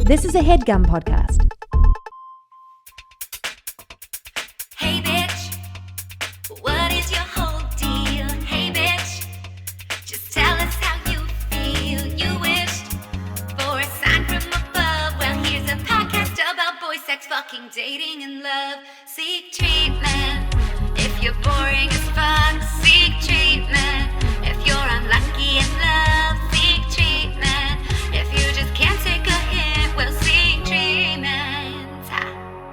This is a Headgum podcast. Hey bitch, what is your whole deal? Hey bitch, just tell us how you feel. You wished for a sign from above. Well, here's a podcast about boy sex, fucking, dating, and love. Seek treatment if you're boring as fuck. Seek treatment if you're unlucky in love. Seek treatment if you just can't take a hint. Well, seek treatment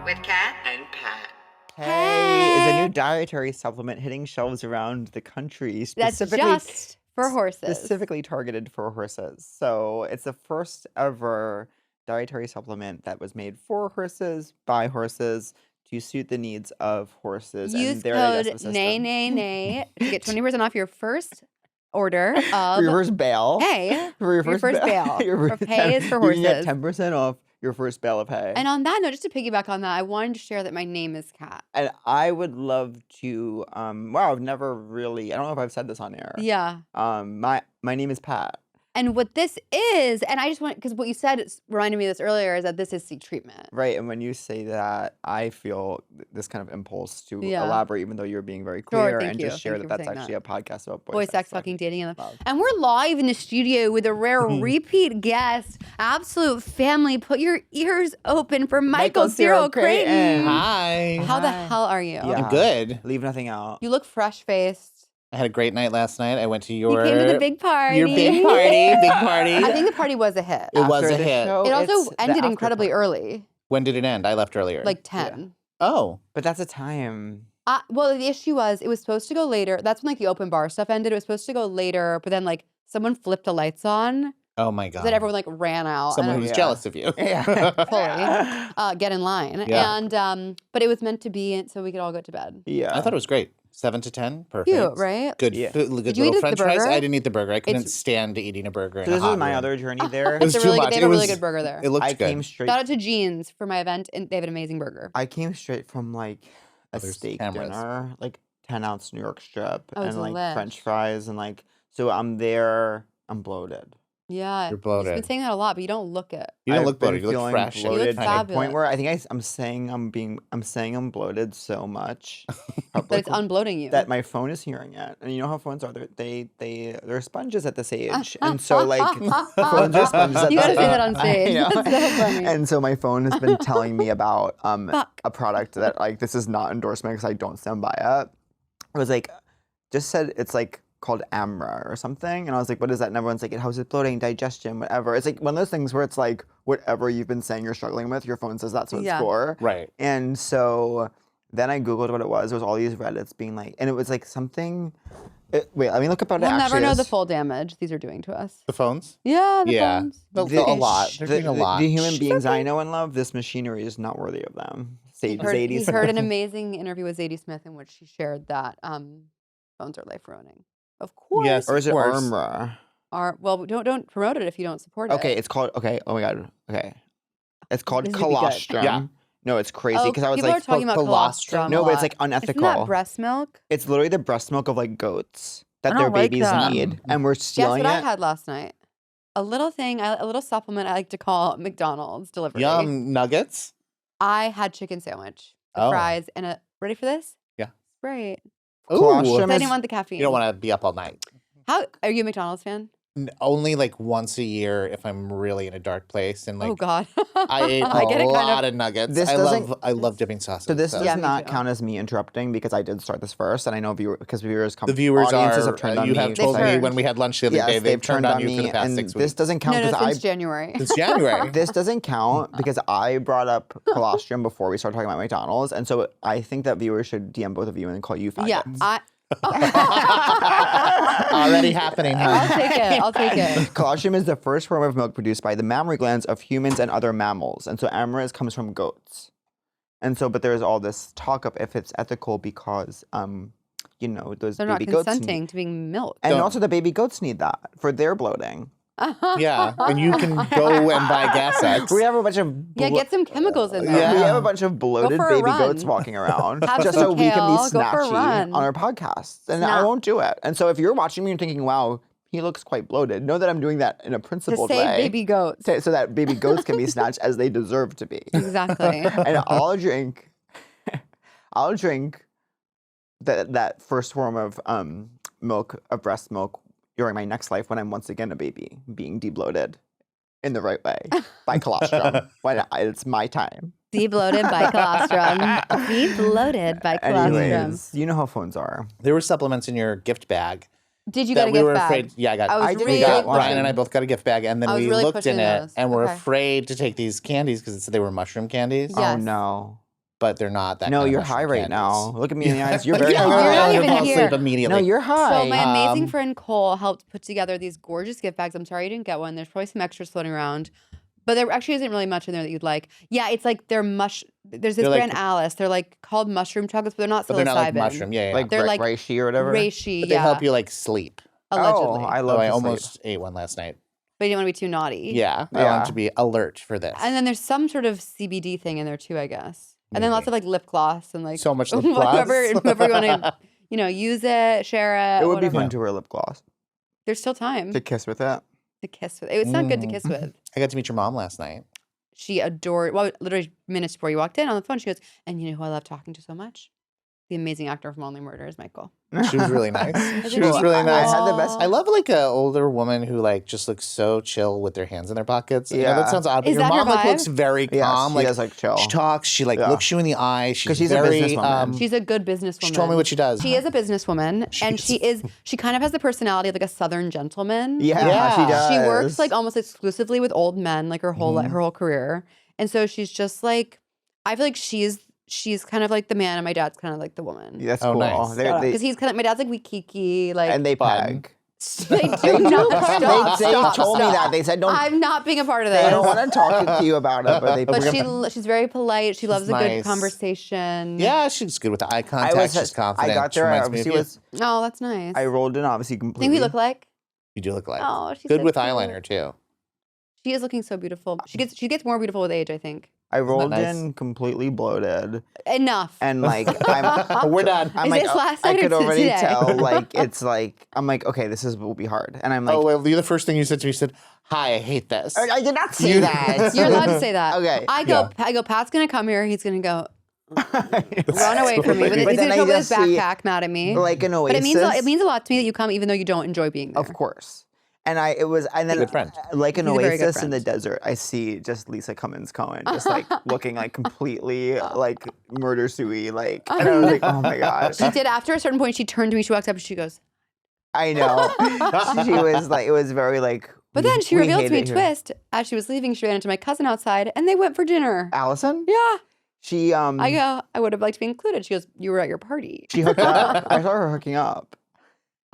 with Kat and Pat. Hey, is a new dietary supplement hitting shelves around the country. That's just for horses. Specifically targeted for horses. So it's the first ever dietary supplement that was made for horses, by horses, to suit the needs of horses Use and their code digestive system. nay to get 20% off your first order of your first bale. hay. For your first bale. Your Of hay is for You can get horses. 10% off your first bale of hay. And on that note, just to piggyback on that, I wanted to share that my name is Kat. And I would love to, I've never really, I don't know if I've said this on air. Yeah. My name is Pat. And what this is, and I just want, because what you said reminded me of this earlier, is that this is seek treatment. Right, and when you say that, I feel this kind of impulse to Yeah. elaborate, even though you're being very Sure, clear, thank and you. just share Thank you that for that's saying actually a podcast about Boy sex, fucking, dating, and love. And we're live in the studio with a rare repeat guest, absolute family. Put your ears open for Michael Cyril Creighton. Hi. How the hell are you? Yeah. I'm good. Leave nothing out. You look fresh-faced. I had a great night last night. I went to You came to the big party. your big party. Big party. I think the party was a hit. It was After a the hit. show, It it's also the ended after incredibly party. early, When did it end? I left earlier. like 10. Oh. But that's a time. Well, the issue was it was supposed to go later. That's when like the open bar stuff ended. It was supposed to go later, but then like someone flipped the lights on, Oh my so God. that everyone like ran out. Someone and who's Yeah. jealous of you. Yeah. get in line. Yeah. And but it was meant to be so we could all go to bed. Yeah. I thought it was great. 7 to 10. Perfect. Cute, right? Good, Yeah. good Did you eat little the french fries. burger? I didn't eat the burger. I couldn't It's- stand eating a burger. So in a this hot was my room. other journey there. It was It's a too really, much. They It have a really was- good burger there. It looked I good. came straight. Shout out to Jeans for my event, and they have an amazing burger. I came straight from like a There's steak cameras. dinner, like 10-ounce New York strip, Oh, and like delish. French fries, and like so I'm there. I'm bloated. Yeah, You're You've bloated. been saying that a lot, but you don't look it. You don't I've look been bloated. You look feeling fresh. and bloated look to kind the of- point where I think I'm saying I'm blowed so much But it's publicly unbloating you. that my phone is hearing it. And you know how phones are? They're sponges at this age, and so like phones are sponges at You this gotta say age. that on stage. I know. That's so funny. And so my phone has been telling me about Fuck. a product that like this is not endorsement because I don't stand by it. It was like just said it's like called Amra or something, and I was like, what is that? And everyone's like, it houses bloating, digestion, whatever. It's like one of those things where it's like whatever you've been saying you're struggling with, your phone says that's what Yeah. it's for. Right. And so then I googled what it was. There was all these Reddits being like, and it was like something. Wait, let me look up what it We'll actually never know the is. full damage these are doing to us. The phones? Yeah, the Yeah. phones. A The- lot. They're doing a lot. The human beings I know and love, this machinery is not worthy of them. He heard Zadie an Smith. amazing interview with Zadie Smith in which she shared that phones are life ruining. Of course. Yes. Or is it Of course. Armra? Well, don't promote it if you don't support it. Okay, it's called. Okay, oh my god. Okay, it's called This is gonna be good. colostrum. Yeah. No, it's crazy Oh, because I was people like, are talking about colostrum. colostrum. no, a but it's lot. like unethical. Isn't that breast milk? It's literally the breast milk of like goats that I their don't like babies that. need, and we're Guess stealing what I it. had last night? A little thing, a little supplement I like to call McDonald's delivery. Yum nuggets? I had chicken sandwich, the Oh. fries, and a ready for this? Yeah. Sprite. Colostrum I is- didn't want the caffeine. You don't want to be up all night. How are you a McDonald's fan? Only like once a year if I'm really in a dark place and like oh God. I ate I get a it kind lot of. of nuggets. This I doesn't- love dipping sauces. So this does Yeah, me not too. count as me interrupting because I did start this first, and I know because viewers come. the viewers audiences are have turned on you me. have told They've me heard. when we had lunch the other Yes, day they've turned on you me, for the past and 6 this weeks. doesn't count No, because since I. January. It's January. This doesn't count because I brought up colostrum before we started talking about McDonald's, and so I think that viewers should DM both of you and call you faggots. Yeah, Already happening, I'll huh? take it. I'll take it. Colostrum is the first form of milk produced by the mammary glands of humans and other mammals, and so amyris comes from goats. And so, but there's all this talk of if it's ethical because, those They're not baby goats consenting need, to being milked. and Don't- also the baby goats need that for their bloating. Yeah, and you can go and buy gas X. We have a bunch of Yeah, get some chemicals in there. Yeah. we have a bunch of bloated for a baby goats run. walking around Have just some so we can be kale, go for a snatchy run. on our podcasts, and I Snap. won't do it. And so if you're watching me and thinking, "Wow, he looks quite bloated. Know that I'm doing that in a To principled save way. baby goats. So that baby goats can be snatched as they deserve to be. Exactly. And I'll drink that first form of milk, of breast milk, during my next life when I'm once again a baby, being debloated in the right way by colostrum. When it's my time. Debloated by colostrum. Debloated by colostrum. Anyways, you know how phones are. There were supplements in your gift bag. Did you that get a we gift were bag? afraid. Yeah, I got. I was I didn't really get got one. Brian and I both got a gift bag, and then I was we really looked pushing in it, those. and we're Okay. afraid to take these candies because it said they were mushroom candies, Yeah. Oh Yes. no. but they're not that. No, kind of you're mushroom high right candies. now. Look at me in the eyes. You're very Yeah, You're high. not I'm even gonna fall here. asleep immediately. No, you're high. So my amazing Um, friend Cole helped put together these gorgeous gift bags. I'm sorry you didn't get one. There's probably some extras floating around. But there actually isn't really much in there that you'd like. Yeah, it's like they're There's this They're like- brand Alice. They're like called mushroom chocolates, but they're not psilocybin. but they're not like mushroom. Yeah, yeah. like They're like reishi or whatever. Reishi, but they yeah. help you like sleep. Allegedly. Oh, I So love I to sleep. almost ate one last night. But you don't want to be too naughty. Yeah, I Yeah. want to be alert for this. And then there's some sort of CBD thing in there too, I guess. And then lots of like lip gloss and like So much lip gloss. whoever you want to, use it, share it. It would be whatever. fun to wear lip gloss. There's still time To kiss with it. to kiss with. It's not good to kiss with. I got to meet your mom last night. She adored. Well, literally minutes before you walked in on the phone, she goes, "And you know who I love talking to so much? The amazing actor from Only Murders, Michael." She was really nice. She think was she- really nice. I had the best. I love like a older woman who like just looks so chill with their hands in their pockets. Yeah, that Yeah. sounds odd. But Is your that her mom like vibe? looks very Yes, calm. she Like does, like, chill. She talks. She like Yeah. looks you in the eye. She's she's a very. businesswoman. She's a good businesswoman. She told me what she does. She is a businesswoman, and she kind of has the personality of like a Southern gentleman. Yeah, Yeah. she does. She works like almost exclusively with old men, like her whole Mm-hmm. her whole career, and so she's just like, I feel like she's kind of like the man, and my dad's kind of like the woman. That's Oh, cool. nice. They- Because he's kind of my dad's like Wikiki, like and they Fun. peg. they do not stop. They stop, told me stop. that. They said don't. I'm not being a part of They this. don't want to talk to you about it, but they. But peg. she's very polite. She loves a good nice. conversation. Yeah, she's good with the eye I contact. was. She's confident. I got She there. I reminds me of obviously you. was. Oh, that's nice. I rolled in obviously completely. think we look like. You do look like. Oh, she's good so with cute. eyeliner too. She is looking so beautiful. She gets more beautiful with age, I think. I rolled nice? in completely bloated, Enough. and like I'm. We're done. I'm Is like, this last I night or could already today? tell. Like it's like I'm like okay, will be hard, and I'm like Oh, well, the first thing you said to me, you said, "Hi, I hate this." I did not say that. You're allowed to say that. Okay. I go, Pat's gonna come here. He's gonna go Run run away from me. But he's then gonna I show up with his just see, backpack, mad at me. like an But oasis. it means a lot to me that you come, even though you don't enjoy being there. Of course. And then good friend. like an He's a very good oasis in the friend. desert, I see just Lisa Cummins Cohen just like looking like completely like murder suey, like and I was like, oh my god. She did. After a certain point, she turned to me. She walked up and she goes. I know. She was like, it was very like. But then she we revealed hate to me a it here. twist. As she was leaving, she ran into my cousin outside, and they went for dinner. Allison? Yeah. She I go, I would have liked to be included. She goes, you were at your party. she hooked up. I saw her hooking up.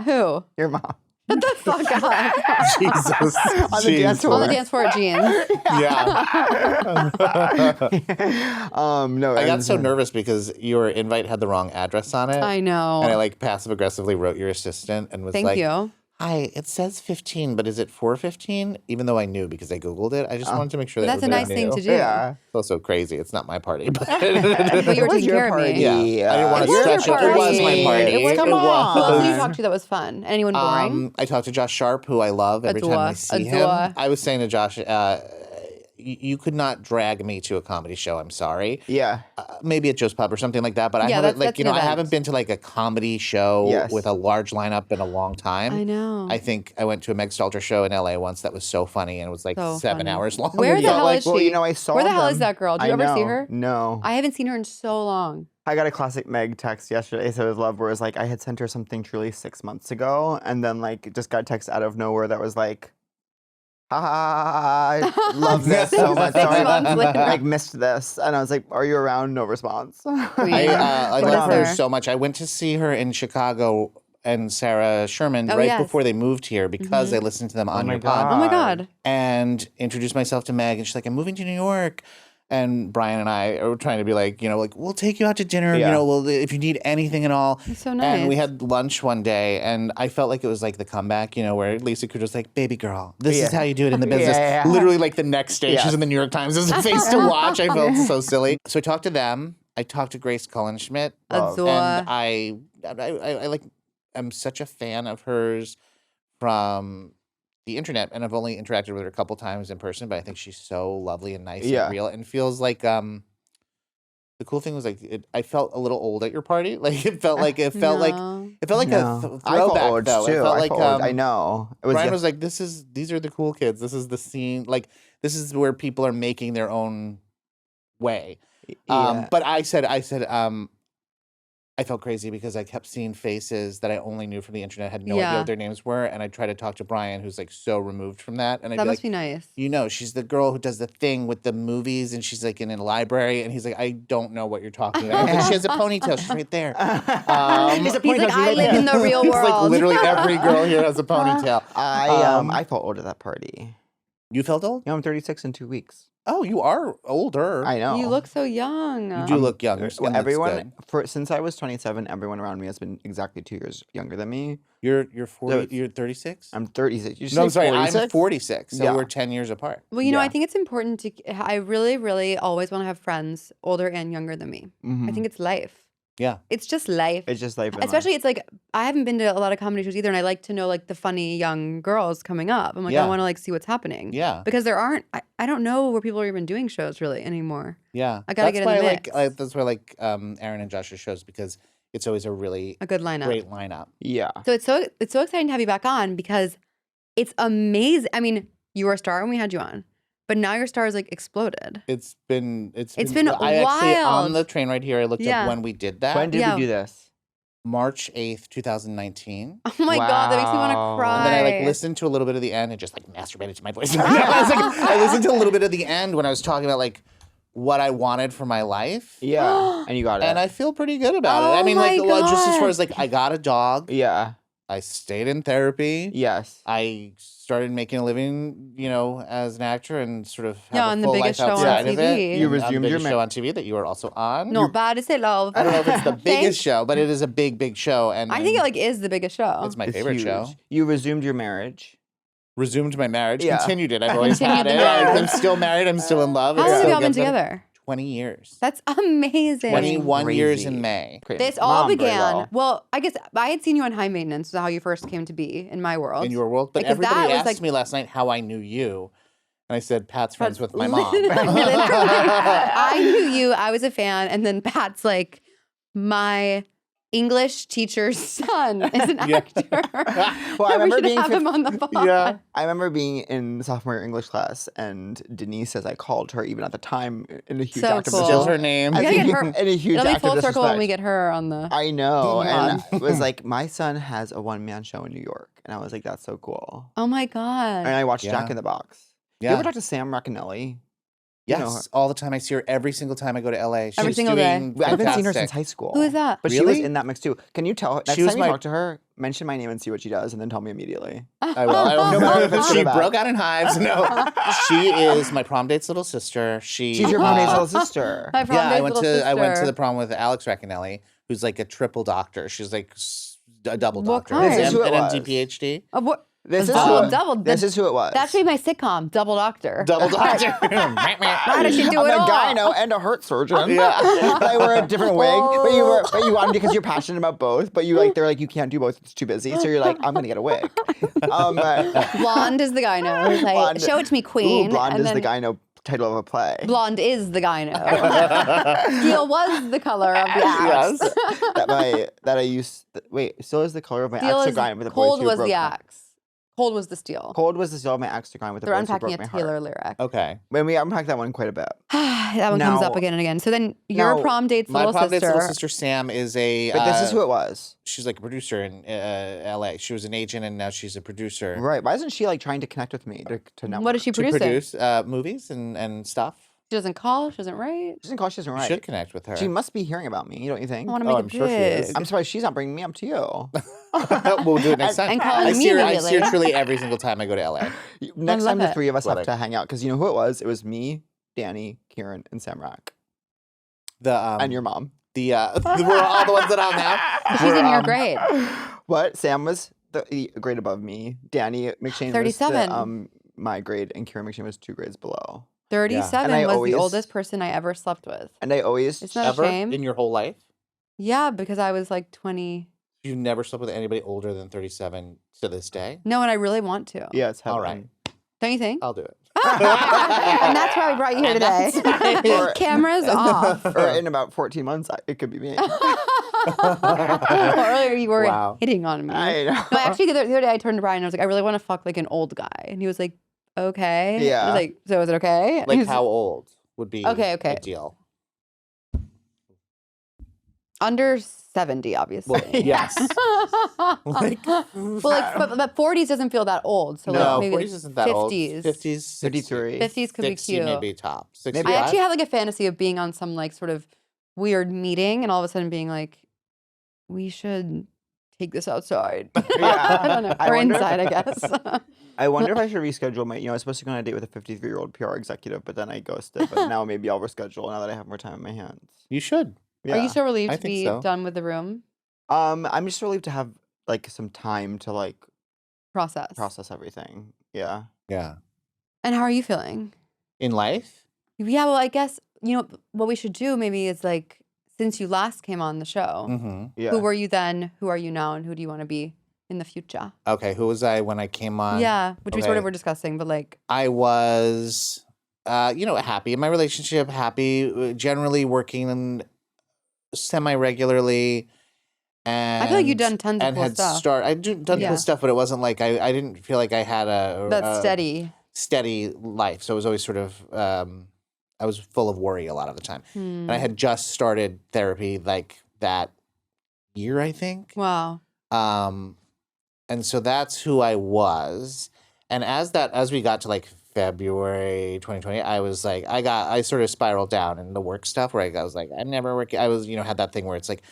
Who? Your mom. Shut the fuck up. Jesus. On the dance floor. On the dance floor at Jean's. Yeah. No. I got so nervous because your invite had the wrong address on it. I know. And I like passive aggressively wrote your assistant and was Thank like, you. "Hi, it says 15, but is it 4:15?" Even though I knew because I googled it, I just wanted to make sure that That's a nice thing to do. Yeah. It's also crazy. It's not my party, but But you were It was taking your care of me. party. Yeah. I didn't want It to was stretch your it. It was my party. party. It was- come Who else did you on. talk to that was fun? Anyone boring? I talked to Josh Sharp, who I love every time I Adore. see Adore. him. I was saying to Josh, you could not drag me to a comedy show. I'm sorry. Yeah. Maybe at Joe's Pub or something like that. But I Yeah, haven't, that's I an event. haven't been to like a comedy show Yes. with a large lineup in a long time. I know. I think I went to a Meg Stalter show in LA once that was so funny and it was like So 7 funny. hours long. Where And the felt hell like, is Well, she? you know, I saw Where the hell them. is that girl? Did you I ever see know. her? No. I haven't seen her in so long. I got a classic Meg text yesterday, so it was love, where it was like I had sent her something truly 6 months ago, and then like just got a text out of nowhere that was like, I love this so much. 6 Sorry, months later. like missed this, and I was like, "Are you around?" No response. I What love is her her? so much. I went to see her in Chicago and Sarah Sherman Oh, right yes. before they moved here because I listened to them on my your pod. Oh my God. And introduced myself to Meg, and she's like, "I'm moving to New York." And Brian and I are trying to be like, we'll take you out to dinner, Yeah. if you need anything at all. That's so And we nice. had lunch one day, and I felt like it was like the comeback, where Lisa Kudrow's like, "Baby girl, this is Yeah. how you do it in the business." Yeah. Literally, like the next day, Yeah. she's in the New York Times as a face to watch. I felt so silly. So I talked to them. I talked to Grace Cullen-Schmidt. Adore. And I like, I'm such a fan of hers from the internet, and I've only interacted with her a couple times in person, but I think she's so lovely and nice Yeah. and real, and feels like the cool thing was like I felt a little old at your party. Like it felt like No. a No. throwback I felt old though. too. It felt I like felt old. I know. It was Brian was like, these are the cool kids. This is the scene. Like this is where people are making their own way. yeah. But I said, I felt crazy because I kept seeing faces that I only knew from the internet, had no idea Yeah. what their names were, and I tried to talk to Brian, who's like so removed from that, and I'd That be must like, be nice. you know, she's the girl who does the thing with the movies, and she's like in a library, and he's like, I don't know what you're talking about. I was like, she has a ponytail. She's right there. He's a He's like, I live in the real It's like world. literally every girl here has a ponytail. I felt old at that party. You felt old? You know, I'm 36 in 2 weeks. Oh, you are older. I know. You look so young. You do look young. Your skin looks everyone good. since I was 27, everyone around me has been exactly 2 years younger than me. You're 40. So- You're 36. I'm 36. You No, I'm say sorry. 46? I'm 46. So Yeah. we're 10 years apart. Well, you know, I Yeah. think it's important to. I really, really always want to have friends older and younger than me. Mhm. I think it's life. Yeah. It's just life. It's just like Especially, it's like I haven't been to a lot of comedy shows either, and I like to know like the funny young girls coming up. I'm like, Yeah. I want to like see what's happening. Yeah. Because there aren't. I don't know where people are even doing shows really anymore. Yeah. I gotta That's get in why the I like, mix. that's why I like Aaron and Josh's shows, because it's always a really A good lineup. great lineup. yeah. So it's so exciting to have you back on because it's amazing. I mean, you were a star when we had you on, but now your star is like exploded. It's been been I actually on wild. the train right here. I looked Yeah. up when we did that. When did Yeah. we do this? March 8th, 2019. Oh my god, that makes me want to Wow. cry. And then I like listened to a little bit of the end and just like masturbated to my voice. I listened to a little bit of the end when I was talking about like what I wanted for my life. Yeah. And you got it. And I feel pretty good about it. Oh I mean, like, my well, just as far God. as like, I got a dog. yeah. I stayed in therapy. Yes. I started making a living, you know, as an actor and sort of have Yeah, a on the full biggest life show on outside of it. TV. You On the resumed your biggest show on TV that you are also on. Not bad to say, love. I don't know if it's the biggest Thanks. show, but it is a big show. And I think it like is the biggest show. it's my It's favorite huge. show. You resumed your marriage. Resumed my marriage. Yeah. Continued it. I've always Continued had the it. marriage. I'm still married. I'm still in love. How It's long have still y'all been gets better. together? 20 years. That's amazing. 21 years Crazy. in May. Crazy. This all Mom, very began. Well, I guess I had seen you on High Maintenance, so how you first came to be in my world. In your world. But Because everybody that was, asked like- me last night how I knew you. And I said, Pat's friends with my mom. Literally, I knew you. I was a fan, and then Pat's like, my English teacher's son is an Yeah. actor. Well, I we remember should being have him on the pod. Yeah. I remember being in sophomore English class, and Denise, as I called her, even at the time, in a huge So act of cool. Still her name. I We gotta think get her- in a huge It'll be act of full circle when disrespect. we get her on the. I know, and God. it was like my son has a one-man show in New York, and I was like, "That's so cool." Oh my god! And I watched Yeah. Jack in the Box. You Yeah. ever talk to Sam Racanelli? You Yes. know her. All the time. I see her every single time I go to LA. She's Every single day. doing I haven't seen her fantastic. since high school. Who is that? But she was Really? in that mix too. Can you tell her next She was time you my- talk to her? Mention my name and see what she does, and then tell me immediately. I will. I don't No matter if know. it's She good or bad. broke out in hives. No. She is my prom date's little sister. She's your prom date's little sister. My prom Yeah, date's I went to little I went to sister. the prom with Alex Racanelli, who's like a triple doctor. She's like a double What doctor. kind? This is who it An was. MD PhD. What? This is Double, who. double. This is who it was. That should be my sitcom, Double Doctor. Double doctor. How does she do I'm it a all? gyno and a heart surgeon. Yeah. But I wear a different wig. But you wanted because you're passionate about both. But you like they're like you can't do both. It's too busy. So you're like I'm gonna get a wig. Blonde is the gyno. It's like, Blonde- show it to me, queen. Ooh, blonde and is then the gyno title of a play. Blonde is the gyno. Steel was the color of the axe. Yes. that I used. Wait, still is the color of my Steel axe to is grind with the boys cold who was broke the my- axe. Cold was the steel. Cold was the steel of my axe to grind with the They're boys who unpacking broke a my Taylor heart. lyric. Okay. When we unpack that one quite a bit. That one comes Now- up again and again. So then your now, prom date's My little prom date's sister. little sister Sam is a. But this is who it was. She's like a producer in LA. She was an agent and now she's a producer. Right. Why isn't she like trying to connect with me to network? What is she To producing? produce movies and stuff. She doesn't call. She doesn't write. She doesn't call. She doesn't You write. should connect with her. She must be hearing about me, don't you think? I want to Oh, make I'm it sure she is. big. I'm surprised she's not bringing me up to you. We'll do it next time. And call I me see her immediately. truly every single time I go to LA. Next love time the it. three of us Love have it. to hang out because you know who it was? It was me, Danny, Kieran, and Sam Rack. The And your mom. we're all the ones that I'm now. She's We're, in your grade. What? Sam was the grade above me. Danny McShane 37. was my grade, and Kieran McShane was 2 grades below. 37 And I was always- the oldest person I ever slept with. And I always It's not a Ever shame. in your whole life? Yeah, because I was like 20. You never slept with anybody older than 37 to this day? No, and I really want to. Yeah, it's heaven. All right. Don't you think? I'll do it. And that's why we brought you here today. Cameras off. Or in about 14 months, it could be me. Earlier you were Wow. hitting on me. I know. No, actually, the other day I turned to Brian and I was like, I really want to fuck like an old guy. And he was like, okay. Yeah. I was like, so is it okay? And he Like was how old would be Okay. ideal? Under 70, obviously. Well, yes. Like, but 40s doesn't feel that old. So no, like maybe 40s isn't that old. 50s. 50s, 53. 50s could be 60 cute. maybe top. 65? I actually had like a fantasy of being on some like sort of weird meeting and all of a sudden being like, we should take this outside. Yeah. I don't know. I Or wonder if- inside, I guess. I wonder if I should reschedule my, I was supposed to go on a date with a 53-year-old PR executive, but then I ghosted. But now maybe I'll reschedule now that I have more time in my hands. You should. Yeah. Are you so relieved I to think be so. done with the room I'm just relieved to have like some time to like process? everything. Yeah. Yeah. And how are you feeling? In life? Yeah, well, I guess, you know, what we should do maybe is like, since you last came on the show, Mm-hmm. Yeah. who were you then? Who are you now? And who do you want to be in the future? Okay, who was I when I came on? Yeah, which we sort okay. of were discussing, but like, I was, happy in my relationship, happy, generally working semi-regularly. And I feel like you've done tons of and cool had stuff. done Yeah. cool stuff, but it wasn't like I didn't feel like I had That's steady. steady life. So it was always sort of I was full of worry a lot of the time. And I had just started therapy like that year, I think. Wow. And so that's who I was. And as we got to like February 2020, I was like, I sort of spiraled down in the work stuff where I was like, I'm never working. I was, had that thing where it's like,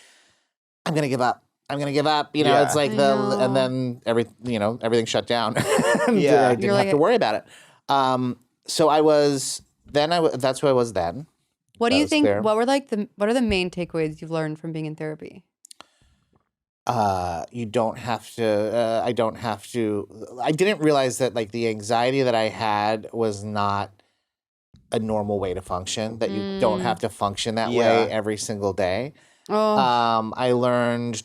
I'm going to give up. I'm going to give up. Yeah. It's like I know. and then everything shut down. Yeah. I didn't You're have like to worry about it. So I was, that's who I was then. What do That you was think? clear. What are the main takeaways you've learned from being in therapy? You don't have to, I didn't realize that like the anxiety that I had was not a normal way to function, that you don't have to function that Yeah. way every single day. Oh, I learned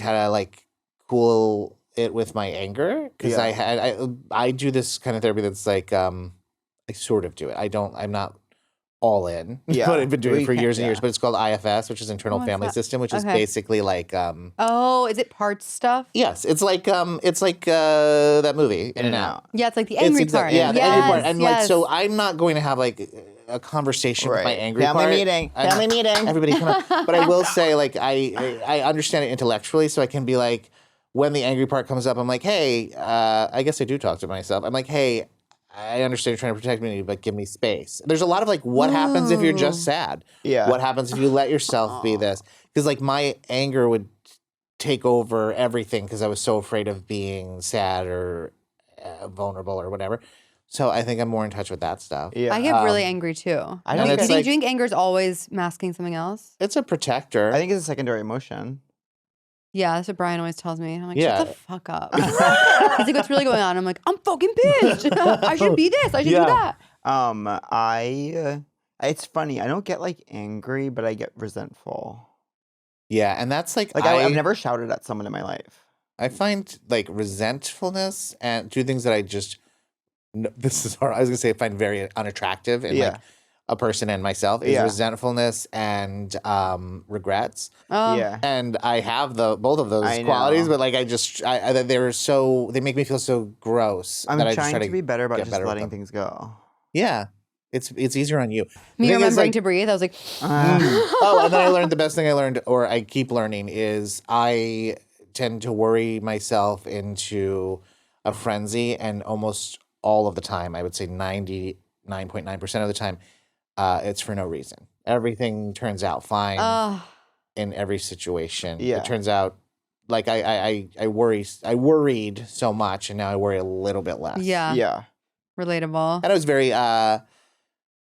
how to like cool it with my anger because Yeah. I do this kind of therapy that's like, I sort of do it. I'm not all in, Yeah. but I've been doing it We for can- years and yeah. years, but it's called IFS, which is Internal What's Family that? System, which is Okay. basically like, oh, is it parts stuff? yes, it's like that movie In and Out. Yeah, it's like the It's angry exact- part. Yeah, the angry part. And like, yes. so I'm not going to have like a conversation with my Right. angry Family part. meeting. I'm Family not- meeting. Everybody come up. But I will say, like, I understand it intellectually, so I can be like, when the angry part comes up, I'm like, hey, I guess I do talk to myself. I'm like, hey, I understand you're trying to protect me, but give me space. There's a lot of like, what happens if you're just sad? Yeah. What happens if you let yourself be this? Because like my anger would take over everything because I was so afraid of being sad or vulnerable or whatever. So I think I'm more in touch with that stuff. Yeah. I get really angry too. I And think it's Do you like- think anger is always masking something else? It's a protector. I think it's a secondary emotion. Yeah, that's what Brian always tells me. I'm like, Yeah. shut the fuck up. He's like, what's really going on? I'm like, I'm fucking pissed. I should be this. I should do Yeah. that. It's funny. I don't get like angry, but I get resentful. Yeah, and that's like, Like I've never shouted at someone in my life. I find like resentfulness and two things that I just this is hard. I was gonna say I find very unattractive in Yeah. like a person and myself is Yeah. resentfulness and regrets. Oh, Yeah. And I have both of those I qualities, know. but like they make me feel so gross. I'm that I just trying try to be better about get just better with letting them. things go. Yeah, it's easier on you. Me The thing is, remembering like- to breathe. I was like, Oh, and then I learned the best thing I learned, or I keep learning, is I tend to worry myself into a frenzy, and almost all of the time, I would say 99.9% of the time, it's for no reason. Everything turns out fine oh, in every situation. Yeah. It turns out like I worried so much, and now I worry a little bit less. yeah, Yeah. relatable. And I was very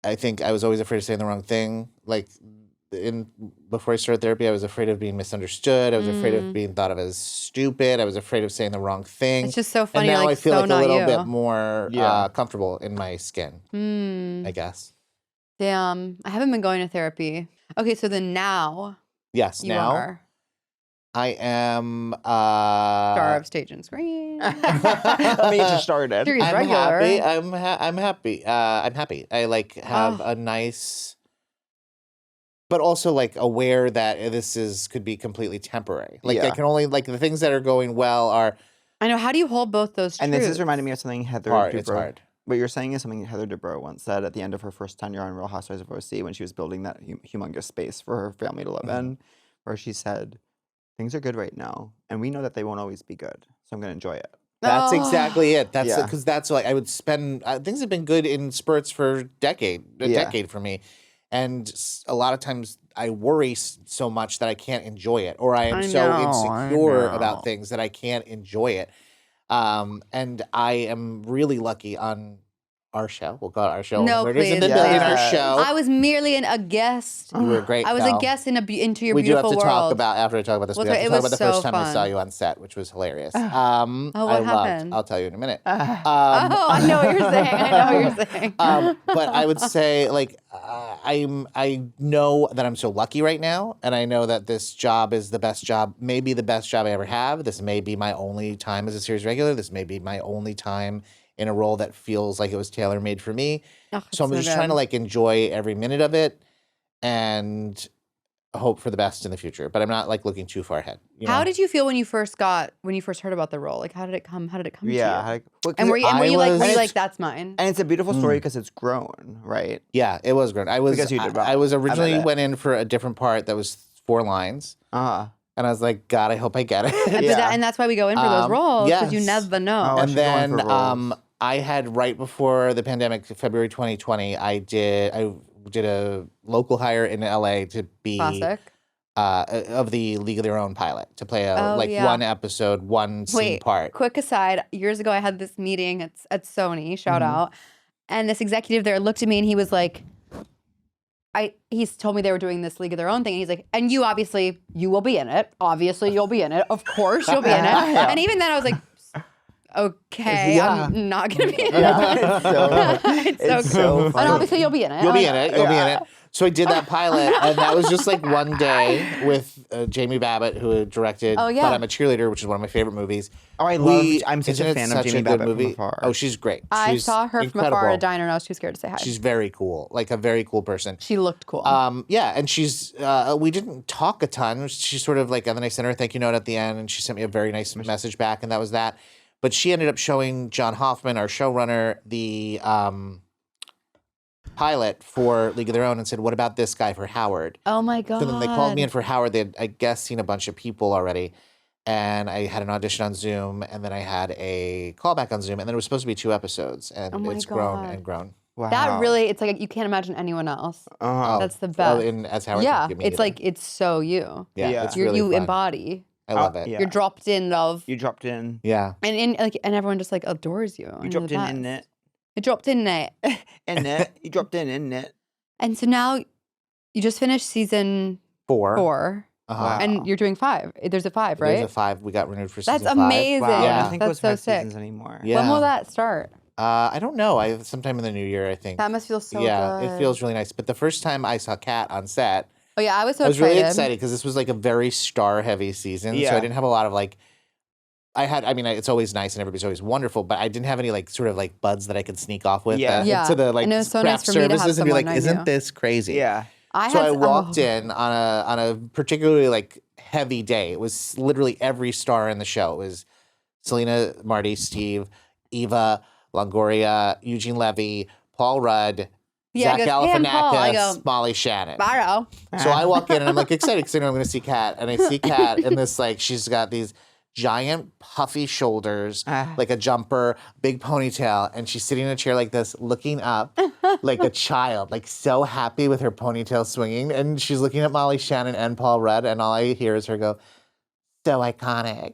I think I was always afraid of saying the wrong thing. Like before I started therapy, I was afraid of being misunderstood. I was afraid of being thought of as stupid. I was afraid of saying the wrong thing. It's just so and funny. now You're like, I feel so like a not little you. bit more Yeah. comfortable in my skin, I guess. Damn, I haven't been going to therapy. Okay, so then now Yes. you now are. I am. Star of stage and screen. Let me get you started. Series I'm regular. happy. I'm happy. I'm happy. I like have a nice, but also like aware that could be completely temporary. Like I Yeah. can only like the things that are going well are I know. How do you hold both those And this truths? is reminding me of something Heather hard. Dubrow. It's hard. What you're saying is something Heather Dubrow once said at the end of her first tenure on Real Housewives of OC when she was building that humongous space for her family to live in, where she said, "Things are good right now, and we know that they won't always be good, so I'm going to enjoy it." That's Oh. exactly it. That's Yeah. because that's like I would spend. Things have been good in spurts for a decade for me, and a lot of times I worry so much that I can't enjoy it, or I am so insecure about things that I can't enjoy it. And I am really lucky on our show. We'll call it our show. No, Murders in the please. Building, our Yes. show. I was merely a guest. You were great. I was though. a guest into your We do have beautiful to world. talk about after we talk about this. Well, We have to it talk was about the first so time I saw fun. you on set, which was hilarious. Oh, what I loved. happened? I'll tell you in a minute. Oh, I know what you're saying. I know what you're saying. But I would say, like, I know that I'm so lucky right now, and I know that this job is the best job, maybe the best job I ever have. This may be my only time as a series regular. This may be my only time in a role that feels like it was tailor made for me. Oh, So I'm it's just trying to like enjoy every minute of it and hope for the best in the future. But I'm not like looking too far ahead. You How know? did you feel when you first heard about the role? Like, how did it come? How did it come to you? Well, 'cause And were you, I were you was- like, that's mine? and it's a beautiful story because it's grown, right? Yeah, it was great. Because you did well. I was originally it. went in for a different part that was 4 lines. Uh-huh. And I was like, God, I hope I get it. But Yeah. Um, and that's why we go in for those roles, because you yes. never know. Oh, I And should go in then for roles. I had right before the pandemic, February 2020, I did a local hire in LA to be Classic. Of the League of Their Own pilot to play Oh, yeah. one episode, one scene Wait, part. quick aside. Years ago, I had this meeting at Sony, shout out. And this executive there looked at me and he was like, he's told me they were doing this League of Their Own thing. And he's like, and you obviously, you will be in it. Obviously, you'll be in it. Of course, you'll be in it. And even then I was like, okay, Yeah. I'm not going to be in Yeah, it. it's so And funny. obviously, you'll be in it. You'll be in it. You'll be in it. So I did that pilot, and that was just like one day with Jamie Babbitt, who had directed Oh, yeah. But I'm a Cheerleader, which is one of my favorite movies. Oh, I'm such isn't a it fan of such Jamie a good Babbitt from afar. Oh, she's great. I She's saw her from incredible. afar at a diner and I was too scared to say hi. She's very cool, like a very cool person. She looked cool. Yeah, and she's we didn't talk a ton. She sort of like, and then I sent her a thank you note at the end, and she sent me a very nice message back, and that was that. But she ended up showing John Hoffman, our showrunner, the pilot for League of Their Own and said, what about this guy for Howard? Oh my God. So then they called me in for Howard. They had, I guess, seen a bunch of people already. And I had an audition on Zoom, and then I had a callback on Zoom, and then it was supposed to be 2 episodes, and Oh my it's grown God. and grown. Wow. That really, it's like you can't imagine anyone else. Uh-huh. That's the Oh, best. as Howard Yeah, could give me it's either. like, it's so you. Yeah. It's You really fun. embody. I love it. yeah. You're dropped in love. You dropped in. Yeah. And everyone just like adores you. You dropped in it. You dropped in it. In it. You dropped in it. And so now you just finished season 4. 4 Uh-huh. Wow. and you're doing 5. There's a 5, right? There's a 5. We got renewed for That's season 5. amazing. Wow. Yeah. I don't think That's those so 5 sick. seasons anymore. Yeah. When will that start? I don't know. Sometime in the new year, I think. That must feel so yeah, good. it feels really nice. But the first time I saw Kat on set, Oh yeah, I was so I was excited. really excited because this was like a very star-heavy season. So Yeah. I didn't have a lot of like. It's always nice and everybody's always wonderful, but I didn't have any like sort of like buds that I could sneak off with Yeah. Yeah. to the like And it was so craft nice for me to have services and be like, someone I isn't knew." this crazy? Yeah. So I walked in on a particularly like heavy day. It was literally every star in the show. It was Selena, Marty, Steve, Eva, Longoria, Eugene Levy, Paul Rudd, Yeah, Zach it goes, "Hey, I'm Paul." I Galifianakis, go, Molly Shannon. Barrow. So I walk in and I'm like excited because I know I'm going to see Kat. And I see Kat in this like, she's got these giant puffy shoulders, like a jumper, big ponytail. And she's sitting in a chair like this, looking up like a child, like so happy with her ponytail swinging. And she's looking at Molly Shannon and Paul Rudd. And all I hear is her go, so iconic.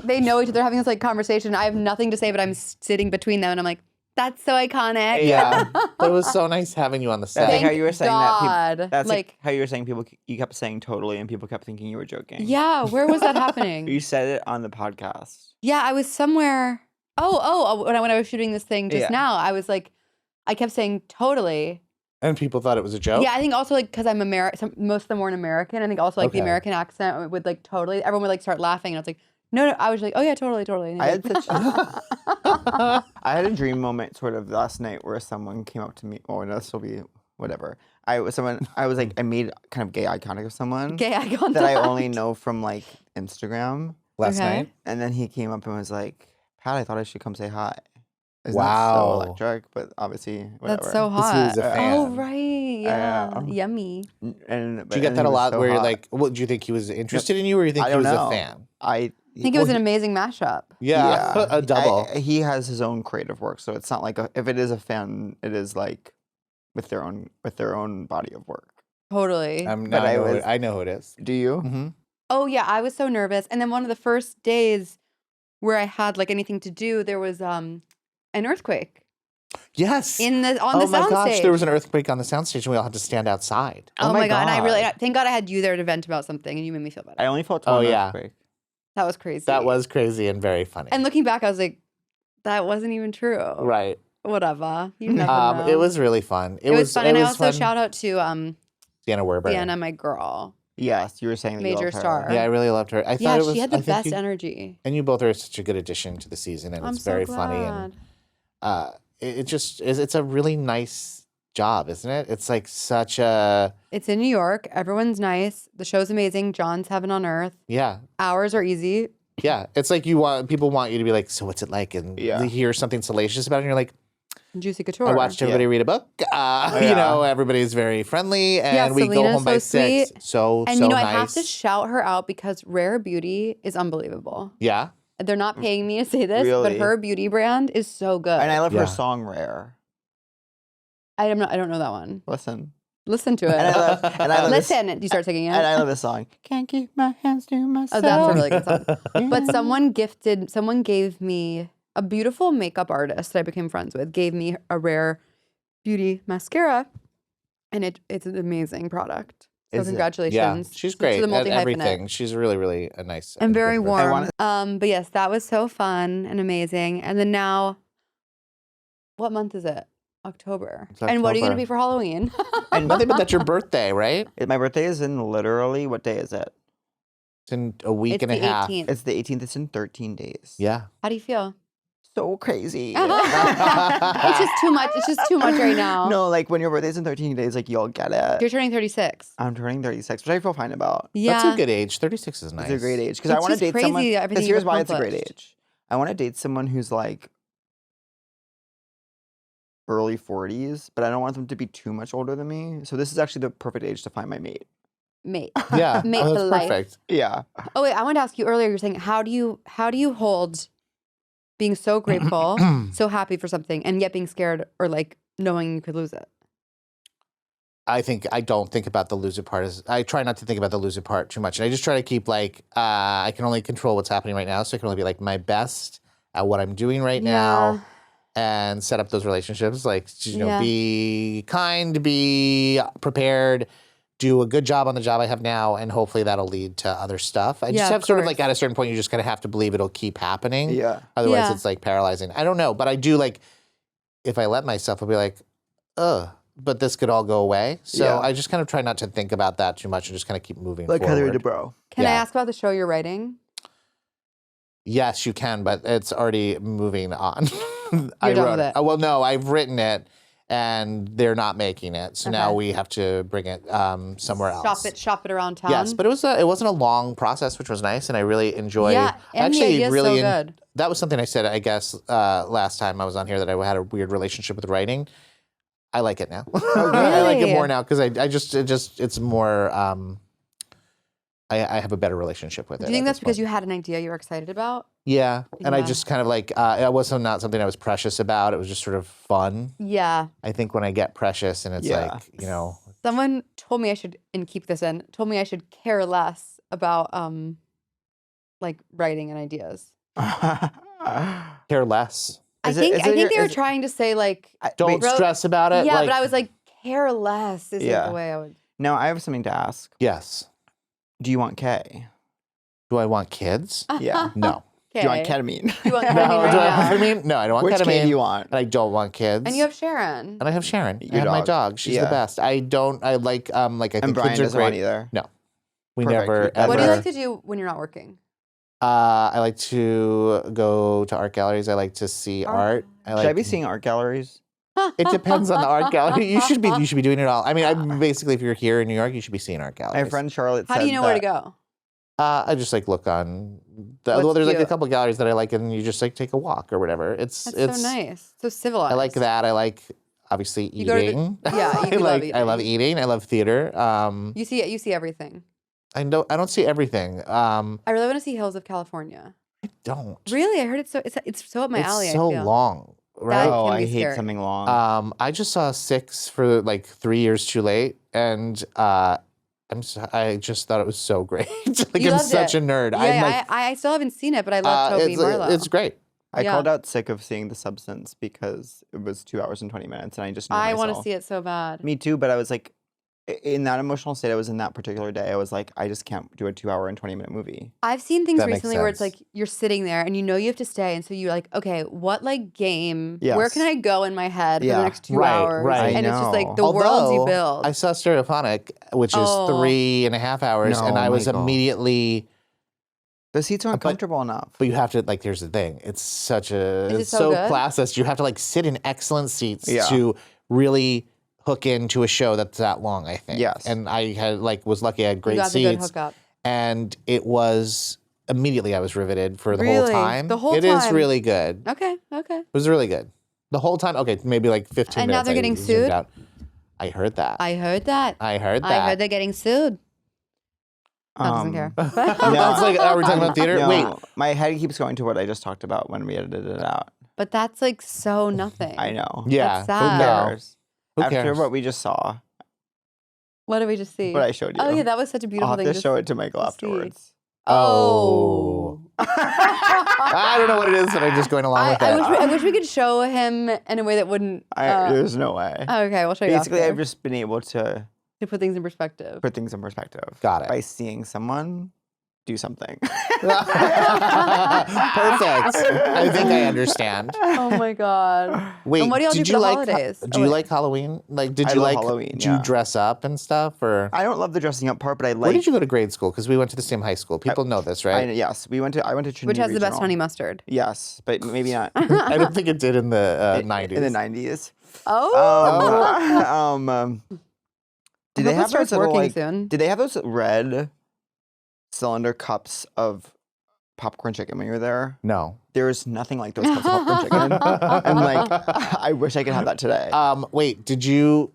They know each other, having this like conversation. I have nothing to say, but I'm sitting between them, and I'm like, "That's so iconic." Yeah. It was so nice having you on the That's set. like how you were saying God. that. That's like Like- how you were saying people. You kept saying totally, and people kept thinking you were joking. Yeah, where was that happening? You said it on the podcast. Yeah, I was somewhere. When I was shooting this thing just Yeah. now, I was like, I kept saying totally, And people thought it was a joke? Yeah, I think also like because I'm American, most of them weren't American. I think also like the Okay. American accent would like totally, everyone would like start laughing, and I was like, no, I was like, oh yeah, totally. And I they'd be had like, such. I had a dream moment sort of last night where someone came up to me. Oh, no, this will be whatever. I was like, I made kind of gay eye contact with someone gay icon that I only know from like Instagram. Last Okay. night? And then he came up and was like, Pat, I thought I should come say hi. Isn't that Wow. so electric? But obviously, whatever. That's so 'Cause hot. he was a fan. Oh right, yeah, know. yummy. And Do you get that a lot where you're like, well, do you think he was interested in you or you think I he don't was know. a fan? I think it was an amazing mashup. Yeah, a double. He has his own creative work, so it's not like if it is a fan, it is like with their own body of work. Totally. Now but I know who it is. Do you? Mm-hmm. Oh yeah, I was so nervous. And then one of the first days where I had like anything to do, there was an earthquake Yes. on the oh my gosh, soundstage. there was an earthquake on the soundstage and we all had to stand outside. Oh my god! And I really God. thank God I had you there to vent about something, and you made me feel better. I only felt Oh, one yeah. earthquake. That was crazy. That was crazy and very funny. And looking back, I was like, that wasn't even true. right. Whatever. You never know. It was really fun. It was fun, and I also fun. shout out to Deanna Werber. Deanna, my girl. Yes, you were saying that you Major loved her. star. Yeah, I really loved her. I Yeah, thought it was. she had the I think best you- energy. And you both are such a good addition to the season, and I'm it's so very glad. funny. And it just is. It's a really nice job, isn't it? It's like such a It's in New York. Everyone's nice. The show's amazing. John's heaven on earth. yeah. Hours are easy. Yeah, it's like people want you to be like, so what's it like? And Yeah. they hear something salacious about it, and you're like, Juicy couture. I watched everybody read a book. You know, everybody's very friendly, and we go Selena's home by so 6. sweet. So And so you know, nice. I have to shout her out because Rare Beauty is unbelievable. Yeah, They're not paying me to say this, Really? but her beauty brand is so good. And I love Yeah. her song "Rare." I don't know that one. Listen To it. and I love this- Listen. You start singing it. and I love this song. Can't keep my hands to myself. Oh, that's a really good song. But someone gave me, a beautiful makeup artist that I became friends with, gave me a Rare Beauty mascara, and it's an amazing product. So Is it? congratulations. yeah, she's to great the at multi-hyphenate. everything. She's really a nice And very good person. warm. wanna- But yes, that was so fun and amazing. And then now, what month is it? October. It's And what are you going to October. be for Halloween? And nothing but that's your birthday, right? My birthday is in literally, what day is it? It's in a week It's and the a half. 18th. It's the 18th. It's in 13 days. Yeah. How do you feel? So crazy. It's just too much. It's just too much right now. No, like when your birthday's in 13 days, like you'll get it. You're turning 36. I'm turning 36, which I feel fine about. Yeah. That's a good age. 36 is nice. It's a great age because I It's want to just date crazy someone. everything Because you've here's why it's a great accomplished. age. I want to date someone who's like early 40s, but I don't want them to be too much older than me. So this is actually the perfect age to find my mate. Mate. Yeah. Mate oh, for that's life. perfect. Yeah. Oh wait, I wanted to ask you earlier. You're saying how do you hold being so grateful, so happy for something, and yet being scared or like knowing you could lose it? I don't think about the loser part. I try not to think about the loser part too much. And I just try to keep like, I can only control what's happening right now. So I can only be like my best at what I'm doing right now and set up those relationships. Like, you know, Yeah. be kind, be prepared, do a good job on the job I have now. And hopefully that'll lead to other stuff. I Yeah, just have of sort of course. like at a certain point, you just kind of have to believe it'll keep happening. Yeah. Otherwise Yeah. it's like paralyzing. I don't know. But I do like, if I let myself, I'll be like, ugh. But this could all go away. So Yeah. I just kind of try not to think about that too much and just kind of keep moving Like forward. Heather DeBro. Can I Yeah. ask about the show you're writing? Yes, you can, but it's already moving on. You're done with it. Well, no, I've written it and they're not making it. So now Okay. we have to bring it somewhere else. Shop it around town. Yes, but it wasn't a long process, which was nice, and I really enjoyed. Yeah, and the idea's so good. That was something I said, I guess, last time I was on here that I had a weird relationship with writing. I like it now. I like it Really? more now because it's more. I have a better relationship with it. Do you think at that's this because point. you had an idea you were excited about? Yeah, and I Yeah. just kind of like it wasn't not something I was precious about. It was just sort of fun. Yeah. I think when I get precious and it's Yeah. like, you know, Someone told me I should, and keep this in, told me I should care less about like writing and ideas. care less. I Is it- think is I it think your- they were is it- trying to say like Don't wrote- stress about it. yeah, like, but I was like care less isn't Yeah. the way I would. Now I have something to ask. yes. Do you want Kay? Do I want kids? Yeah. No. Do you want ketamine? You want ketamine No, right do I now. want ketamine? No, I don't want Which ketamine. kid do you want? And I don't want kids. And you have Sharon. And I have Sharon. Your I have my dog. dog. She's the Yeah. best. I like I And think Brian kids are doesn't want great. either. No. We Perfect. never What ever. What do you like to do when you're not working? I like to go to art galleries. I like to see art. Should I be seeing art galleries? It depends on the art gallery. You should be doing it all. I mean, basically, if you're here in New York, you should be seeing art galleries. My friend Charlotte How said do you know where to that- go? I just like look on. What's Well, there's like a cute? couple galleries that I like, and you just like take a walk or whatever. It's That's so nice. So civilized. I like that. I like obviously You go to the- eating. yeah, you do love I love eating. I love theater. You see everything. I don't see everything. I really want to see Hills of California. I don't. Really, I heard it's so up my It's alley. so I feel. long, right? That Oh, can I be hate scary. something long. I just saw 6 for like 3 years too late, and I just thought it was so great. Like You I'm loved such it. a nerd. Yeah, I'm like, I still haven't seen it, but I love Toby Marlowe. it's great. I yeah. called out sick of seeing The Substance because it was 2 hours and 20 minutes, and I just knew I want to myself. see it so bad. Me too, but I was like, in that emotional state I was in that particular day, I was like, I just can't do a 2 hour and 20-minute movie. I've seen things That makes recently where it's sense. like you're sitting there and you know you have to stay, and so you're like, okay, what like game? Where Yes. can I go in my head for Yeah. the next 2 Right, hours? right. And I it's just like know. the worlds you Although, build. I saw Stereophonic, which is Oh. 3.5 hours, No, and I my was God. immediately. The seats aren't comfortable enough. But you have to like. Here's the thing. It's such a. Is it It's so so good? classist. You have to like sit in excellent seats Yeah. to really hook into a show that's that long. I think. Yes. And I had was lucky. I had you great got the good seats, hookup. and it was immediately I was riveted for the Really? whole time. The whole It is time? really good. Okay. It was really good. The whole time. Okay, maybe like 15 And now minutes. they're I getting zoomed sued? out. I heard that. I heard that. I heard that. I heard they're getting sued. I doesn't care. It's like, are we talking about theater? No, Wait. my head keeps going to what I just talked about when we edited it out. But that's like so nothing. I know. Yeah. That's Who sad. cares? Who After cares? what we just saw, What did we just see? what I showed you. Oh yeah, that was such a beautiful I'll have thing. to show it to Michael to see. afterwards. Oh. I don't know what it is, but I'm just going along with that. I wish we could show him in a way that wouldn't. There's no way. Okay, we'll show you. Basically, after, I've just been able to to put things in perspective. put things in perspective. Got it. By seeing someone do something. Perfect. I think I understand. Oh my god. Wait, And what do y'all do did for you the like holidays? do you like Halloween? Like, did I you love like Halloween, Do you yeah. dress up and stuff, or I don't love the dressing up part, but I like. where did you go to grade school? Because we went to the same high school. People know this, right? Yes, I went to Trinity Which has the best Regional. honey mustard? Yes, but maybe not I don't think it did in the 90s. in the 90s. Oh. Did I they hope it have starts those little, working like? soon. Did they have those red cylinder cups of popcorn chicken when you were there? No. There's nothing like those cups of popcorn chicken, and like I wish I could have that today. Wait, did you?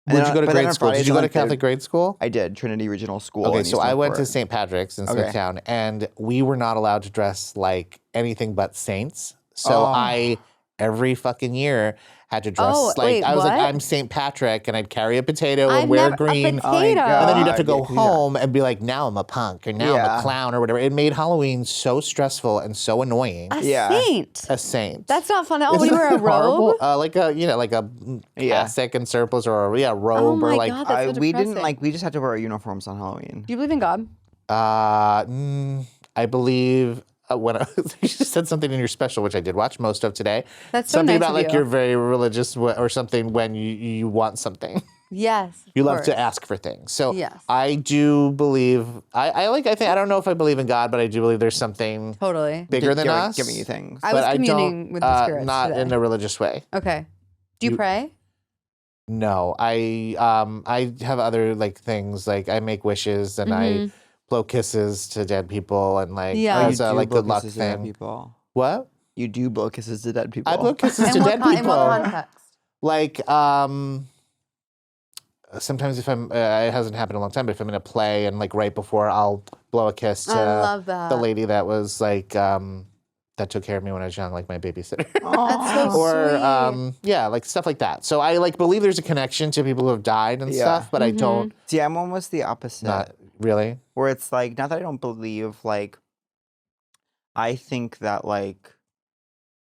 And Where'd then you go to but then grade on school? Did Fridays you go on to the- Catholic grade school? I did Trinity Regional School. Okay, in so East I went to Newport. St. Patrick's in Okay. Smithtown, and we were not allowed to dress like anything but saints. So Oh. I, every fucking year, had to dress Oh, like wait, I was like, what? I'm St. Patrick, and I'd carry a potato I've and wear never, green. A Oh my potato. God. And then you'd have to Yeah, go 'cause yeah. home and be like, now I'm a punk, or now I'm Yeah. a clown, or whatever. It made Halloween so stressful and so annoying. A Yeah. saint. A saint. That's not fun. Oh, Isn't you wear a that horrible? robe? Like a like a Yeah. cassock and surplice, or a robe, Oh my or like God, that's so we didn't depressing. like. We just had to wear our uniforms on Halloween. Do you believe in God? I believe when you just said something in your special, which I did watch most of today. That's so something nice about of like you. you're very religious or something when you want something. Yes. of You love to course. ask for things. So Yes. I do believe I don't know if I believe in God, but I do believe there's something Totally. bigger than us. Giving you things. I was but communing don't, with the spirits not today. in a religious way. Okay. Do you You- pray? No, I have other like things like I make wishes and I blow kisses to dead people and like Yeah. Oh, as you a do like blow good luck kisses to dead thing. people. What? You do blow kisses to dead people. I blow kisses to In what, dead in people. what context? Like sometimes if I'm it hasn't happened in a long time, but if I'm in a play and like right before I'll blow a kiss to I love that. the lady that was like that took care of me when I was young, like my babysitter. That's so or sweet. yeah, like stuff like that. So I like believe there's a connection to people who have died and Yeah. stuff, but I don't See, I'm almost the opposite. not really. Where it's like, not that I don't believe, like, I think that, like,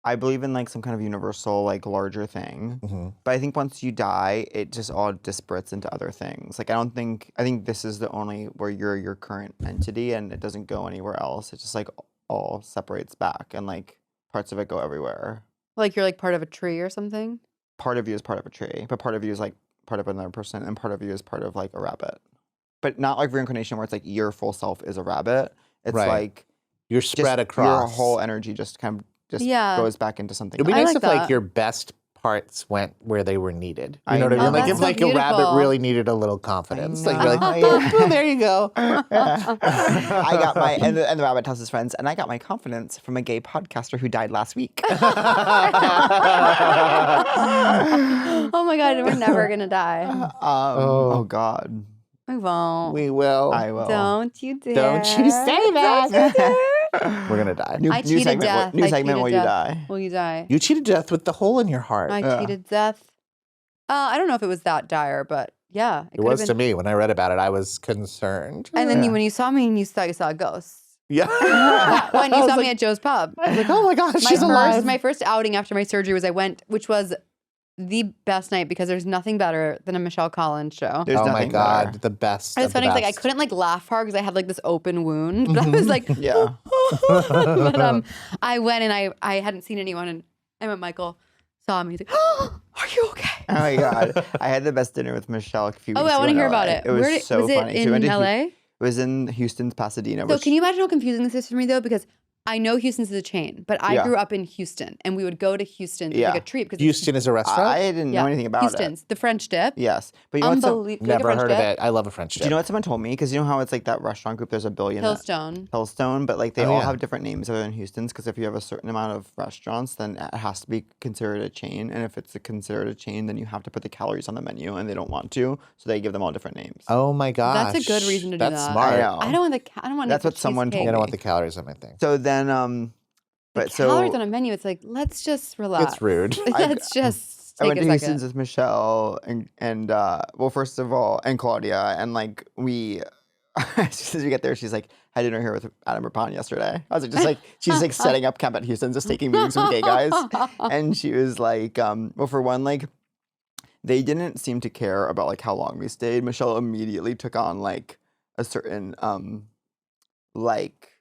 I believe in, like, some kind of universal, like, larger thing. Mhm. But I think once you die, it just all disparates into other things. Like, I think this is the only where you're your current entity and it doesn't go anywhere else. It's just, like, all separates back and like parts of it go everywhere. Like you're like part of a tree or something? Part of you is part of a tree, but part of you is like part of another person, and part of you is part of like a rabbit. But not like reincarnation where it's like your full self is a rabbit. It's Right. like You're just spread across. your whole energy just kind of just Yeah. goes back into something It'd be else. I nice like if like that. your best parts went where they were needed. You I know what I know. mean? Like That's if so like a rabbit beautiful. really needed a little confidence. Like you're like, know. oh, there you go. I got my and the rabbit tells his friends, and I got my confidence from a gay podcaster who died last week. Oh my God, we're never going to die. Oh God, We won't. We will. I will. Don't you dare. Don't you say that. We're gonna die. New, I new cheated segment. death. New I segment. cheated Will death. you die? Will you die? You cheated death with the hole in your heart. I Yeah. cheated death. I don't know if it was that dire, but yeah. it could have was been. to me. When I read about it, I was concerned. And then Yeah. when you saw me and you thought you saw a ghost. Yeah. When I you was saw me like, at Joe's Pub. I was like, oh my gosh, she's alive. My first outing after my surgery was I went, which was the best night because there's nothing better than a Michelle Collins show. There's oh my nothing god, better. the best. It's of the funny, 'cause, like I best. couldn't like laugh hard because I had like this open wound, but I was like, Yeah. but I went and I hadn't seen anyone, and Emma Michael saw me. He's like, oh, are you okay? Oh my God, I had the best dinner with Michelle a few weeks Oh, ago. I want to in hear LA. about it. It was Where so was funny. it So we went in to LA? It was in Houston's Pasadena. So which- can you imagine how confusing this is for me though? Because I know Houston's is a chain, but I Yeah. grew up in Houston, and we would go to Houston as Yeah. like a treat because Houston is a restaurant. I didn't know anything about Houston's the French dip. it. Yes, but you know what's so, Unbelievable. Never heard of it. I love a French dip. do you know what someone told me? Because you know how it's like that restaurant group. There's a billion. Hillstone. Hillstone, but like they Oh, all yeah. have different names other than Houston's. Because if you have a certain amount of restaurants, then it has to be considered a chain. And if it's considered a chain, then you have to put the calories on the menu, and they don't want to, so they give them all different names. Oh my gosh. That's a good reason to do That's that. smart. I know. I don't want the. I don't want. That's the what someone told I cheesecake. don't me. want the calories on my thing. So then, The but so calories on a menu. It's like let's just relax. It's rude. Let's just I take went a to second. Houston's with Michelle and well, first of all, and Claudia, and like we, as soon as we get there, she's like, "Had dinner here with Adam Rapon yesterday." I was like, just like she's like setting up camp at Houston's, just taking meetings with gay guys, and she was like, well, for one, like they didn't seem to care about like how long we stayed. Michelle immediately took on like a certain like.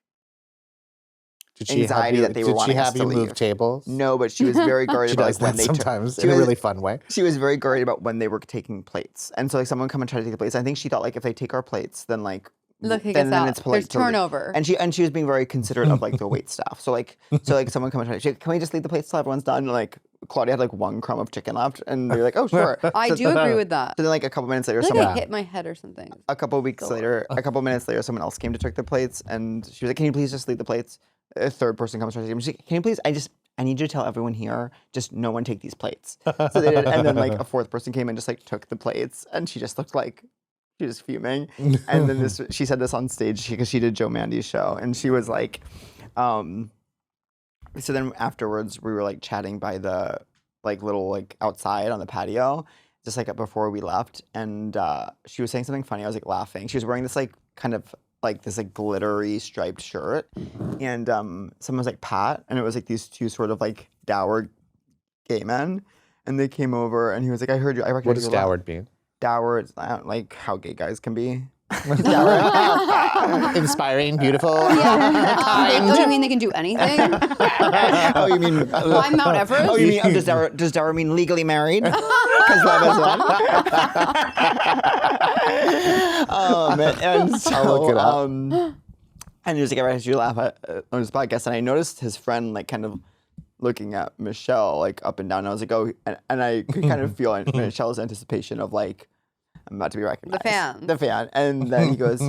Did she anxiety have you, that they were did she wanting us have to you move leave. tables? No, but she was very worried She about does like when that they took. sometimes she in a was- really fun way. She was very worried about when they were taking plates, and so like someone come and try to take the plates. I think she thought like if they take our plates, then like Look, then out. it's polite There's to leave. turnover. And she was being very considerate of like the wait staff. So like someone come and try. She's like, can we just leave the plates till everyone's done? And, like Claudia had like one crumb of chicken left, and they were like, oh sure. I So- do agree with that. So then like a couple minutes later, I feel someone like I hit my head or something. a couple weeks later, a couple minutes later, someone else came to take the plates, and she was like, "Can you please just leave the plates?" A third person comes to her, and she's like, "Can you please? I need you to tell everyone here, just no one take these plates." So they did, and then like a fourth person came and just like took the plates, and she just looked like she was fuming. And then she said this on stage because she did Joe Mandy's show, and she was like, so then afterwards we were like chatting by the like little like outside on the patio, just like before we left, and she was saying something funny. I was like laughing. She was wearing this like kind of like this like glittery striped shirt, and someone was like Pat, and it was like these two sort of like dour gay men, and they came over, and he was like, "I heard you. I What recognize does your laugh." dowered mean? Dour, it's like how gay guys can be. Inspiring, beautiful. Oh, you mean they can do anything? Oh, you mean Climb Mount Everest? Oh, you mean does dour mean legally married? Because love is one. And so, I'll look it up. and he was like, "I you laugh on his podcast," and I noticed his friend like kind of looking at Michelle like up and down. And I was like, "Oh," and I could kind of feel Michelle's anticipation of like I'm about to be recognized. The fan, and then he goes,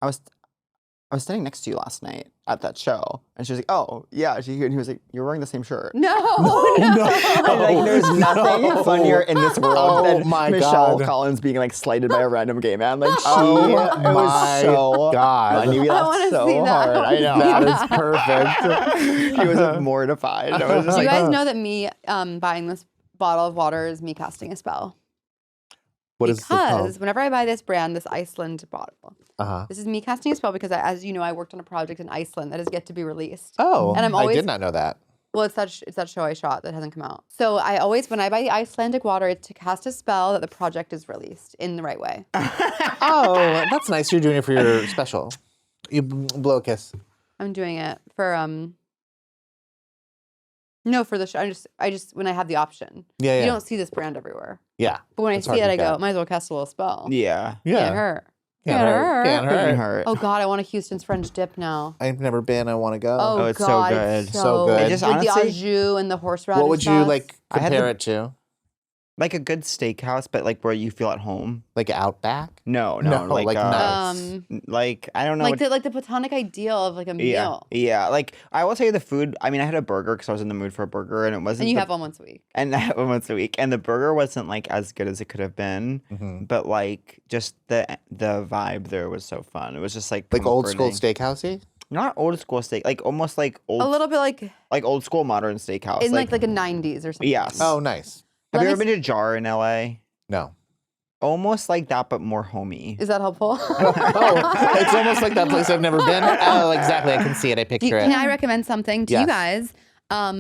I was standing next to you last night at that show. And she was like, oh, yeah. And he was like, you're wearing the same shirt. No. And like, there's nothing funnier in this world Oh than my Michelle God. Collins being like slighted by a random gay man. Like, Oh it was my so God. funny. We I laughed wanna so see that. hard. I know. That is perfect. She was mortified. I was just Do you like, guys know that me buying this bottle of water is me casting a spell? What is Because whenever I buy this brand, this Iceland bottle, Uh-huh. this is me casting a spell because, as you know, I worked on a project in Iceland that has yet to be released. Oh, And I'm I always- did not know that. Well, it's that show I shot that hasn't come out. So I always, when I buy the Icelandic water, it's to cast a spell that the project is released in the right way. Oh, that's nice. You're doing it for your special. You blow a kiss. I'm doing it for No, for the show. I just when I have the option. Yeah. You don't see this brand everywhere. Yeah. But when It's I hard see it, to I go, get. might as well cast a little spell. Yeah. Can't hurt. Can't hurt. Can't Couldn't hurt. hurt. Oh God, I want a Houston's French dip now. I've never been. I want to go. Oh, it's so God, good. it's So good. It just with the au honestly- jus and the horseradish What would you sauce. like I had compare the- it to? Like a good steakhouse, but like where you feel at home. Like Outback? No, No, like like nice. like I don't know. like the platonic ideal of like a meal. Yeah. Like I will say the food. I mean, I had a burger because I was in the mood for a burger, and it wasn't. And you the- have one once a week. and I have one once a week, and the burger wasn't like as good as it could have been. Mm-hmm. But like just the vibe there was so fun. It was just like Old school comforting. steakhousey? Not old school steak, like almost like old, A little bit like old school modern steakhouse. in like a 90s or something. yes. Oh, nice. Have Let you me ever been to Jar in LA? No. Almost like that, but more homey. Is that helpful? Oh, it's almost like that place I've never been. Oh, exactly. I can see it. I picture Can it. I recommend something to Yes. you guys?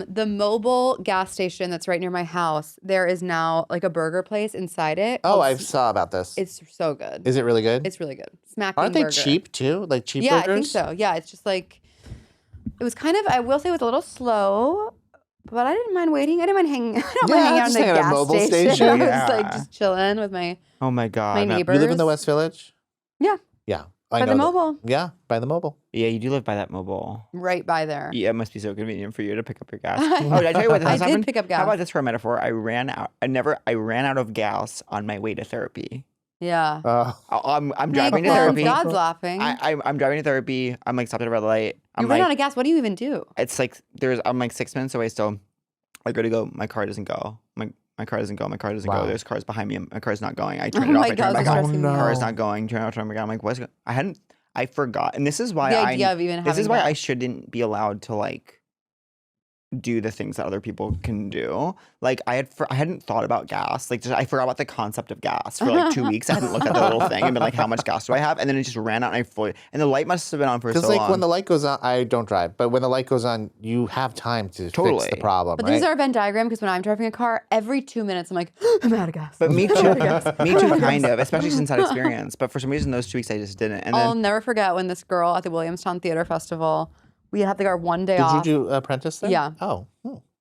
The mobile gas station that's right near my house, there is now like a burger place inside it. Oh, called I saw about this. It's so good. Is it really good? It's really good. Smacking Aren't they burger. cheap too? Like cheap Yeah, burgers? I think so. Yeah, it's just like it was kind of. I will say it was a little slow, but I didn't mind waiting. I didn't mind hanging. I don't mind hanging out just in the hanging at a gas mobile station. station. I was Yeah. like just chilling with my Oh my god. my no- neighbors. You live in the West Village? Yeah, Yeah. by the mobile, Yeah, by the mobile. Yeah, you do live by that mobile. right by there. Yeah, it must be so convenient for you to pick up your gas. Oh, did I tell you what this I has did happened? pick up gas. How about this for a metaphor? I ran out of gas on my way to therapy. Yeah. I'm Makes driving to sense. therapy. God's laughing. I'm driving to therapy. I'm like stopped at a red light. I'm you run like, out of gas. What do you even do? it's like I'm like 6 minutes away still. I go to go. My car doesn't go. My car doesn't go. My car doesn't Wow. go. There's cars behind me. My car's not going. I turn Oh it off. my I turn God, it back that's on. stressing me My car is out. not going. Turn it off. Turn it back on. I'm like, what's going? I forgot. And this is why The idea of even This is having why gas. I shouldn't be allowed to like do the things that other people can do. Like I hadn't thought about gas. Like I forgot about the concept of gas for like 2 weeks. I hadn't looked at the little thing and been like, how much gas do I have? And then it just ran out and and the light must have been on for so Because like long. when the light goes on, I don't drive, but when the light goes on, you have time to fix Totally. the problem, But right? this is our Venn diagram because when I'm driving a car, every 2 minutes I'm like, I'm out of gas. But me too. Me too, kind of, especially since that experience. But for some reason, those 2 weeks I just didn't. And I'll then never forget when this girl at the Williamstown Theater Festival, we had like our one day Did off. you do Apprentice there? Yeah. Oh,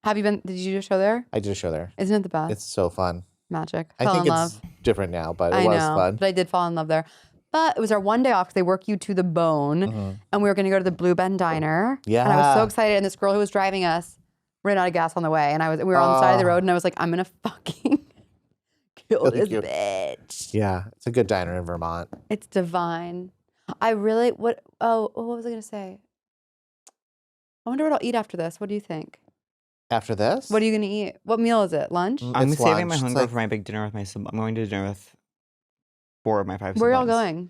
Have you been? Did you do a show there? I did a show there. Isn't it the best? It's so fun. Magic. I Fell think in it's love. different now, but it I was know, fun. but I did fall in love there. But it was our one day off because they work you to the bone, and we were going to go to the Blue Bend Diner. And I was so Yeah. excited. And this girl who was driving us ran out of gas on the way, and we were on the side of the road, and I was like, I'm gonna fucking kill Really this cute. bitch. Yeah, it's a good diner in Vermont. It's divine. I really what was I gonna say? I wonder what I'll eat after this. What do you think? After this? What are you gonna eat? What meal is it? Lunch? I'm It's saving my lunch. It's hunger like- for my big dinner with my sibling. I'm going to dinner with 4 of my 5 Where are y'all siblings. going?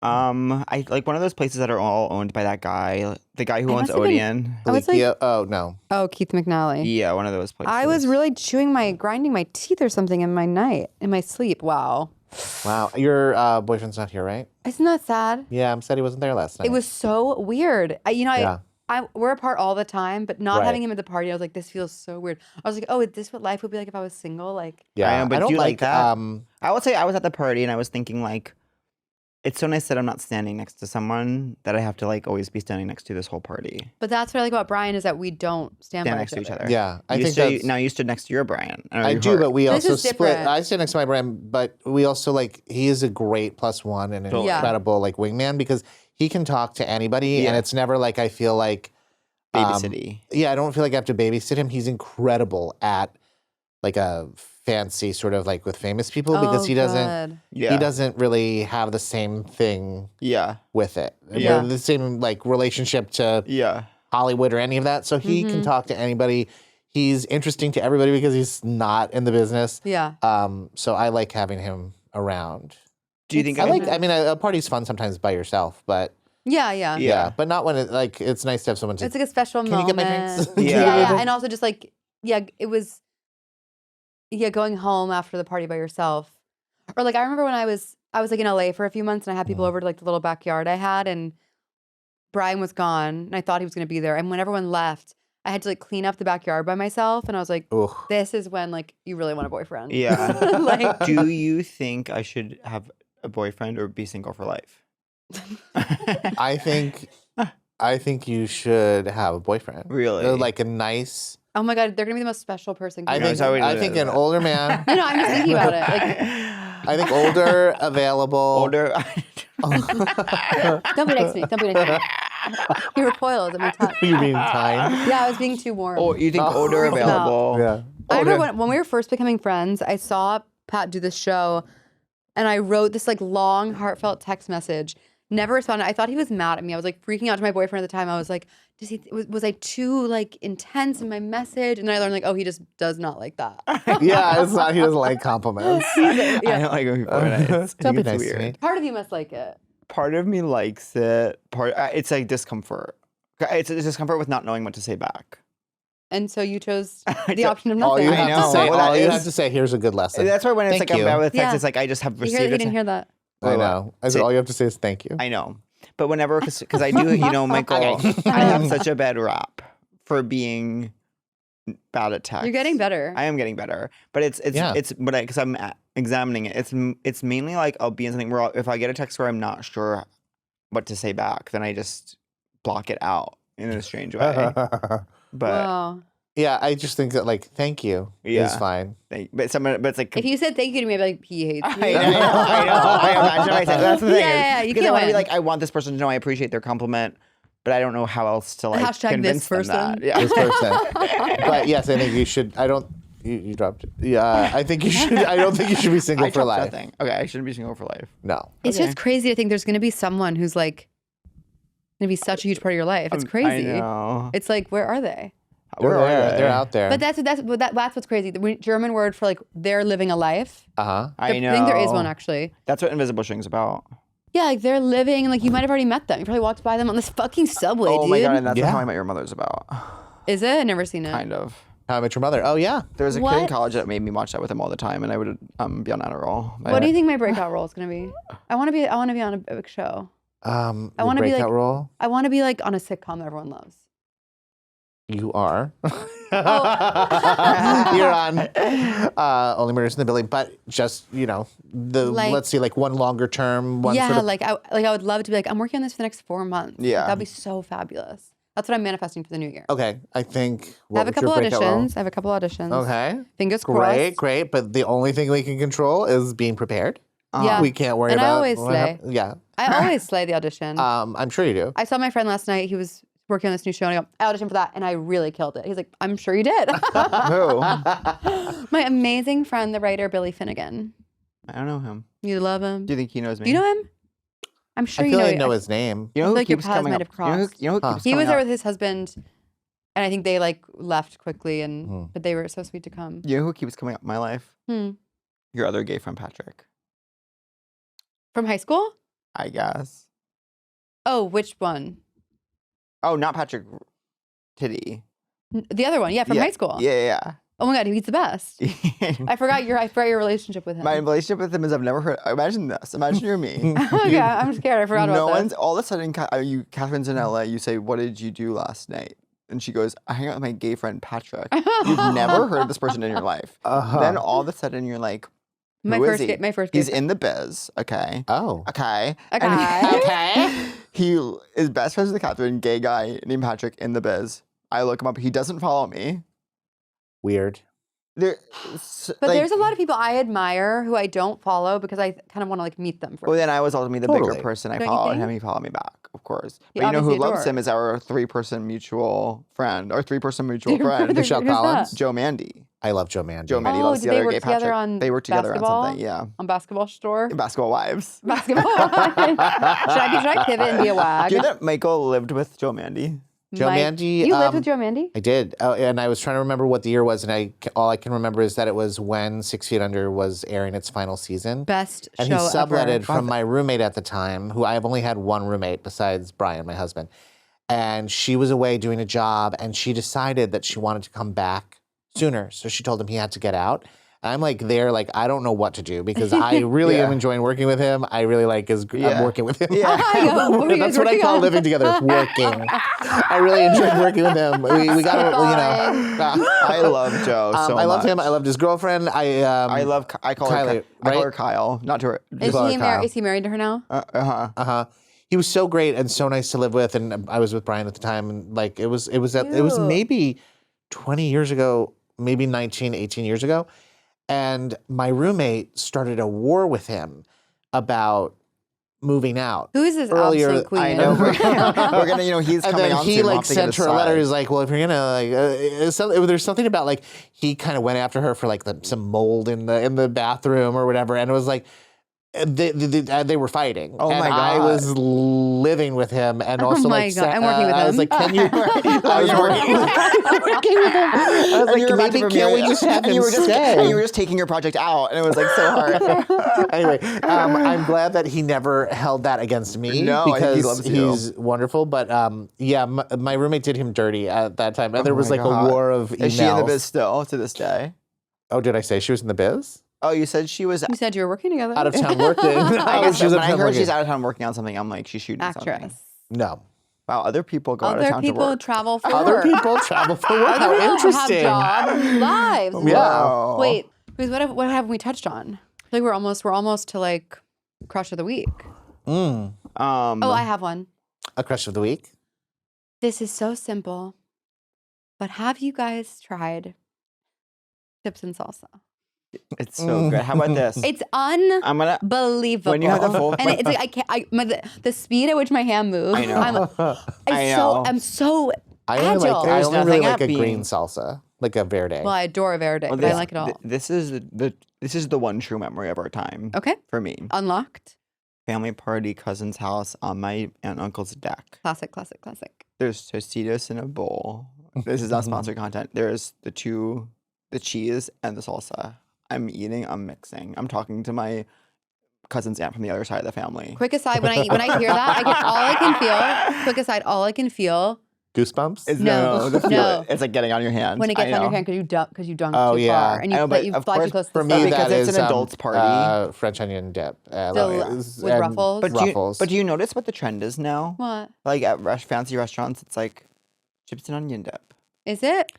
I like one of those places that are all owned by that guy, the guy who I owns must have been- Odeon. I was like, Yeah, oh, no. oh, Keith McNally. Yeah, one of those places. I was really grinding my teeth or something in my sleep. Wow. Wow. Your boyfriend's not here, right? Isn't that sad? Yeah, said he wasn't there last night. It was so weird. Yeah. We're apart all the time, but not Right. having him at the party, I was like, this feels so weird. I was like, oh, is this what life would be like if I was single? Like, Yeah, I am, but don't do you like that? Um, I would say I was at the party and I was thinking like, it's so nice that I'm not standing next to someone that I have to like always be standing next to this whole party. but that's what I like about Brian is that we don't stand Stand by next to each other. yeah, I You think stood- that's. now you stood next to your Brian. I do, but we This also is split. different. I stand next to my brand, but we also like he is a great +1 and an Totally. Yeah. incredible like wingman because he can talk to anybody, and Yeah. it's never like I feel like babysitty. yeah, I don't feel like I have to babysit him. He's incredible at like a fancy sort of like with famous people because he doesn't Yeah. he doesn't really have the same thing Yeah. with it. Yeah. The same like relationship to Yeah. Hollywood or any of that. So he can talk to anybody. He's interesting to everybody because he's not in the business. Yeah. So I like having him around. Do you think I like. I mean, a party's fun sometimes by yourself, but Yeah. Yeah. but not when it like it's nice to have someone to. It's like a special Can you moment. get my drinks? Yeah. yeah. And also just like, it was, going home after the party by yourself. Or like, I remember when I was like in LA for a few months and I had people over to like the little backyard I had and Brian was gone and I thought he was going to be there. And when everyone left, I had to like clean up the backyard by myself. And I was like, Ugh. this is when like you really want a boyfriend. Yeah. Like, Do you think I should have a boyfriend or be single for life? I think I think you should have a boyfriend. Really? Like a nice. Oh my God, they're gonna be the most special person. I think. how we I do think that. an older man. No, I'm just thinking about it. Like, I think older, available. Older. don't be next to me. Don't be next to me. He recoiled at my touch. You mean time? Yeah, I was being too warm. Oh, you think older available? Yeah. I remember when we were first becoming friends, I saw Pat do this show, and I wrote this like long, heartfelt text message. Never responded. I thought he was mad at me. I was like freaking out to my boyfriend at the time. I was like, was I too like intense in my message? And then I learned like, oh, he just does not like that. Yeah, it's not. He doesn't like compliments. I don't like when people are nice. I think it's Nice to weird. me. Part of you must like it. Part of me likes it. It's like discomfort. It's a discomfort with not knowing what to say back. And so you chose the option of All nothing. you I have know. to say. Well, All that you is- have to say. Here's a good lesson. That's why when it's Thank like you. I'm bad with text, Yeah. it's like I just have He received didn't hear that. I know. I said Say- all you have to say is thank you. I know. But whenever, because I do, Michael, I have such a bad rap for being bad at text. You're getting better. I am getting better, but because I'm examining it. It's mainly like I'll be in something where if I get a text where I'm not sure what to say back, then I just block it out in a strange way. But Wow. Yeah, I just think that like thank you is Yeah. fine. but it's like If you said thank you to me, I'd be like, he hates you. I know. I imagine I said that's the thing. Yeah, you because I can't want to be win. like, I want this person to know I appreciate their compliment, but I don't know how else to like Hashtag convince this them person. that. Yeah. This person. But yes, I think you should. I don't. You dropped it. Yeah, I think you should. I don't think you should be single I for dropped life. nothing. Okay, I shouldn't be single for life. No. It's just crazy to think there's going to be someone who's like going to be such a huge part of your life. It's crazy. I know. It's like, where are they? Where are there. they? They're out there. But that's what's crazy. The German word for like they're living a life. I know. I think there is one actually. That's what Invisible String's about. Yeah, like they're living, and like you might have already met them. You probably walked by them on this fucking subway, Oh dude. my god, and that's what Yeah. How I Met Your Mother's about. Is it? I've never seen it. Kind of. How I Met Your Mother. Oh yeah. There was a kid What? in college that made me watch that with him all the time, and I would be on Adderall. What do you think my breakout role is gonna be? I want to be on a big show. I wanna be breakout like- role. I want to be like on a sitcom that everyone loves. You are. Oh. You're on Only Murders in the Building, but just Like- let's see, like one longer term, one Yeah, sort of. like I would love to be like I'm working on this for the next 4 months. Like, Yeah. that'd be so fabulous. That's what I'm manifesting for the new year. Okay, I think. I What have a was your couple breakout role? auditions. I have a couple auditions. Okay. Fingers Great, crossed. great. But the only thing we can control is being prepared. Yeah. We can't worry And I about. always what slay. hap- Yeah. I always slay the audition. I'm sure you do. I saw my friend last night. He was working on this new show, and I go, I auditioned for that, and I really killed it. He's like, I'm sure you did. Who? My amazing friend, the writer Billy Finnegan. I don't know him. You love him. Do you think he knows me? Do you know him? I'm sure I you feel know. like I know his name. You know I who feel like your keeps paths coming might up? have You know who crossed. keeps He was coming there up? with his husband, and I think they like left quickly, and but they were so sweet to come. You know who keeps coming up in my life? Hmm. Your other gay friend, Patrick. From high school? I guess. Oh, which one? Oh, not Patrick Titty. The other one, yeah, from Yeah, high school. Yeah, Oh my god, he's the best. yeah. I forgot your relationship with him. My relationship with him is I've never heard. Imagine this. Imagine you're me. Okay, I'm scared. I forgot no about one's this. all of a sudden. Catherine's in LA. You say, "What did you do last night?" And she goes, "I hang out with my gay friend Patrick." You've never heard of this person in your life. Then all of a sudden you're like, My "Who is first he?" gay- my first He's gay- in the biz. Okay. Oh. Okay. Okay. And he is best friends with Catherine, gay guy named Patrick in the biz. I look him up. He doesn't follow me. Weird. There, But there's a lot of people I admire who I don't follow because I kind of want to like meet them. Well, then I was ultimately the Totally. bigger person. I Don't you followed think? him. He followed me back, of course. You But you know who obviously loves adore. him is our 3-person mutual friend. Our 3-person mutual friend, Who's Richelle that? Collins? Joe Mandy. I love Joe Mandy. Joe Mandy Oh, loves did the they other work gay together Patrick. on They work together basketball? on something. Yeah. On Basketball Store. Basketball Wives. Basketball. should I pivot and be a wag? Do you know that Michael lived with Joe Mandy? Joe Mandy, You lived with Joe Mandy? I did, and I was trying to remember what the year was, and all I can remember is that it was when 6 Feet Under was airing its final season. Best And show he subletted ever. from my roommate at the time, who I have only had one roommate besides Brian, my husband. And she was away doing a job, and she decided that she wanted to come back sooner. So she told him he had to get out. And I'm like there, like, I don't know what to do because I really Yeah. am enjoying working with him. I really like I'm Yeah. working with him. Yeah. What were you That's guys what I working call on? living together, working. I really enjoyed working with him. We got to, I love Joe so I loved much. him. I loved his girlfriend. I I call her Kylie, I call her right? Kyle, not to her. Is Kyle. he married to her now? Uh-huh. Uh-huh. he was so great and so nice to live with. And I was with Brian at the time. And like, it was Cute. maybe 20 years ago, maybe 19, 18 years ago. And my roommate started a war with him about moving out. Who is this Earlier- absolute queen? I know. We're gonna, he's And coming then on he soon. We'll like have to get sent his her a letter. side. He's like, well, if you're gonna like, there's something about like he kind of went after her for like some mold in the bathroom or whatever, and it was like they were fighting. Oh and my I God. was living with him, and also my like God. I'm working with I was him. like, can you? I was you're working with him. I was And you were like, about to maybe can't we premiere it. just have and him you were just, stay? And you were just taking your project out, and it was like so hard. Anyway, I'm glad that he never held that against me No, I think he because loves you. he's wonderful. But yeah, my roommate did him dirty at that time, and there Oh was my like God. a war of emails. Is she in the biz still to this day? Oh, did I say she was in the biz? Oh, you said she was You said you were working together. Out of town working. I guess she was when out of I town heard working. she's out of town working on something, I'm like, she's shooting something. Actress. No. Wow, other people go out of Other town to people work. travel for Other work. people travel for work. Other How people interesting. have job lives. Yeah. Wow. Wait, because what haven't we touched on? I feel like we're almost to like crush of the week. Mm. Oh, I have one. A crush of the week? This is so simple, but have you guys tried chips and salsa? It's so good. How about this? It's I'm gonna. unbelievable. When you have the full- and it's like I can't. The speed at which my hand moves. I know. I'm so I only agile. I There's only really nothing like a at green being- salsa, like a verde. Well, I adore a verde, Well, but I like it all. This is the one true memory of our time. Okay, For me, unlocked. family party, cousin's house on my aunt and uncle's deck. Classic. There's Tostitos in a bowl. This is not sponsored content. There's the cheese and the salsa. I'm eating, I'm mixing. I'm talking to my cousin's aunt from the other side of the family. Quick aside, when I hear that, Quick aside, all I can feel Goosebumps? It's No, the feel no. it. It's like getting on your hand. when it I gets on your know. hand because you dunk Oh, too yeah. far and I know, but you of fly too course, close to For the me, sun. because that it's is an adult's party. French onion dip. With and Ruffles? But Ruffles. do you notice what the trend is now? What Like at fancy restaurants, it's like chips and onion dip. is it?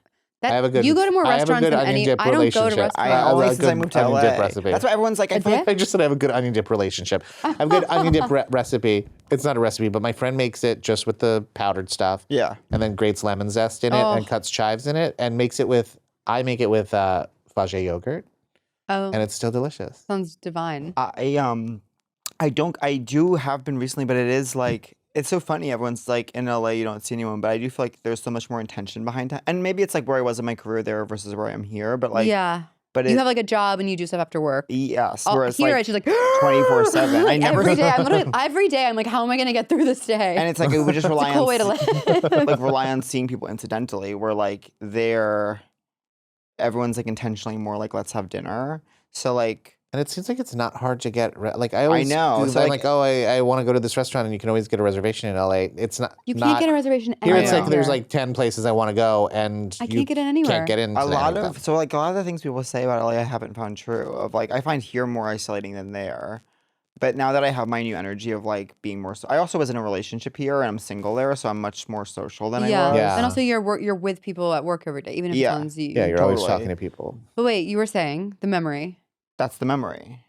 I have a good. You go to more I have a restaurants good than onion any. dip I don't go to relationship. restaurants. I have only a since I good moved to onion LA. dip recipe. That's why everyone's like, I feel like I just said I have a good onion dip relationship. I have a good onion dip recipe. It's not a recipe, but my friend makes it just with the powdered stuff. yeah. And then grates lemon zest in it Oh. and cuts chives in it and makes it with. I make it with Fage yogurt, Oh, and it's still delicious. sounds divine. I do have been recently, but it is like it's so funny. Everyone's like in LA, you don't see anyone, but I do feel like there's so much more intention behind it. And maybe it's like where I was in my career there versus where I am here. But like, yeah, but you have like a job and you do stuff after work. yes, Oh, whereas here like it's just like 24/7. I Like, never every day. Every day. I'm like, how am I gonna get through this day? and it's like it would just it's rely a cool on way to live. like rely on seeing people incidentally. Where like everyone's like intentionally more like let's have dinner. So like. And it seems like it's not hard to get. Like I always know, do- so, I'm like- like, oh, I want to go to this restaurant, and you can always get a reservation in LA. It's not. You can't get a reservation Here anywhere. it's like there's like 10 places I want to go, and I you can't get in anywhere. Can't get in. A lot of the things people say about LA I haven't found true. Of like I find here more isolating than there. But now that I have my new energy of like being more, I also was in a relationship here and I'm single there, so I'm much more social than I was. Yeah. And also you're with people at work every day, even if Yeah. it's on Zoom. Yeah, you're always Totally. talking to people. But wait, you were saying the memory. That's the memory.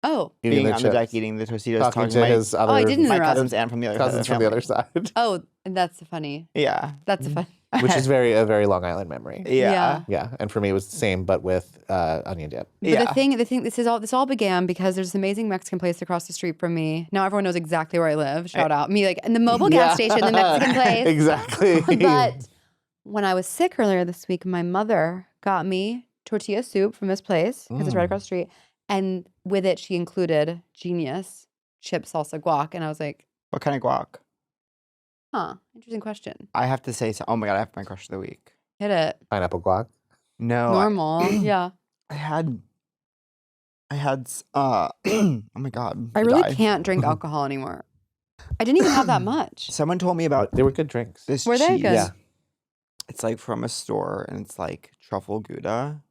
Oh. Eating Being the on the deck chips, eating the Tostitos, talking to my, his other I didn't my interrupt. cousins and from the other cousins side from of the the other family. side, Oh, that's funny. Yeah. That's fun. which is a very Long Island memory. Yeah. Yeah, and for me it was the same, but with onion dip. But Yeah. the thing, this all began because there's this amazing Mexican place across the street from me. Now everyone knows exactly where I live. Shout out me, like in the mobile gas station, the Mexican place. Exactly. But when I was sick earlier this week, my mother got me tortilla soup from this place because it's right across the street, and with it she included genius chip salsa guac, and I was like, What kind of guac? huh, interesting question. I have to say, so, oh my God, I have my crush of the week. Hit it. Pineapple guac. No. Normal, yeah. I had, oh my God. I really died. can't drink alcohol anymore. I didn't even have that much. Someone told me about They were good drinks. this Were they cheese. good? Yeah. It's like from a store and it's like truffle gouda.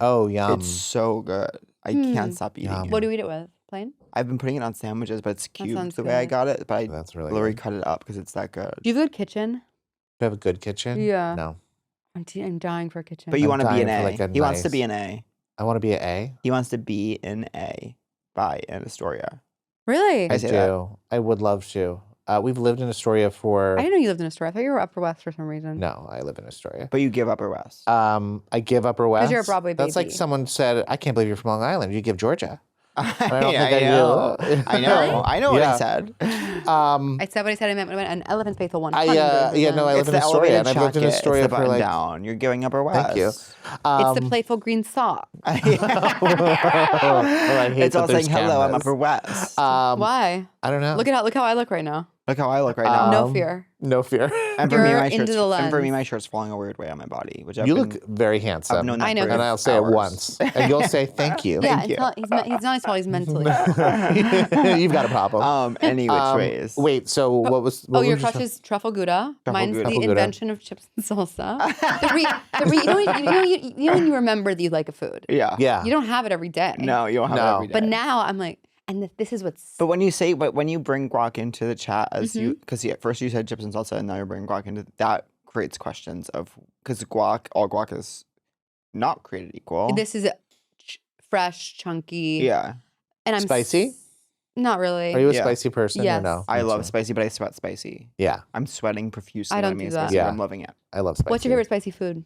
Oh, yum. It's so good. I Hmm. can't stop eating Yum. it. What do we eat it with? Plain? I've been putting it on sandwiches, but it's cubed sounds the way I good. got it. But I That's really literally good. cut it up because it's that good. Do you have a good kitchen? You have a good kitchen? Yeah. No. I'm dying for a kitchen. But you I'm want to be an dying for, A. like, a He wants to nice- be an A. I want to be an A. He wants to be an A by in Astoria. Really? I say that. do. I would love to. We've lived in Astoria for. I didn't know you lived in Astoria. I thought you were Upper West for some reason. No, I live in Astoria. But you give Upper West. I give Upper West. you're a Broadway That's like baby. someone said, I can't believe you're from Long Island. You give Georgia. I don't Yeah, think I know. do. I know. I know what Yeah. I said. I said what I said. I meant when I went an elephant faithful 100. I live It's in the Astoria, and elevated I've lived in jacket. Astoria It's the for button like. down. You're giving Upper West. Thank you. It's the playful green sock. Oh, I hate It's that all there's saying hello. I'm cameras. Upper West. Why? I don't know. Look how I look right now. Look how I look right now. No fear. No fear. And for me, You're my into shirt's the and for me, lens. my shirt's falling a weird way on my body, which I've You been, look very handsome. I've known that I know. for and I'll say hours. it once, and you'll say thank you. Yeah, you. he's not his fault. He's mentally. You've got a problem. Any which ways. Wait, so what was? What Oh, your was your crush is truffle gouda. Mine's Gouda. the Truffle Gouda. invention of chips and salsa. You know when you remember that you like a food. Yeah. Yeah. You don't have it every day. No, you don't have No. it every day. But now I'm like, and this is what's. But when you bring guac into the chat as Mm-hmm. you, because at first you said chips and salsa, and now you're bringing guac into that creates questions of because all guac is not created equal. This is fresh, chunky. Yeah, And I'm Spicy? Not really. Are you a Yeah. spicy person Yes. or no? I Me love too. spicy, but I sweat spicy. Yeah, I'm sweating profusely I don't when I'm do eating that. spicy. Yeah. But I'm loving it. I love spicy. What's your favorite spicy food?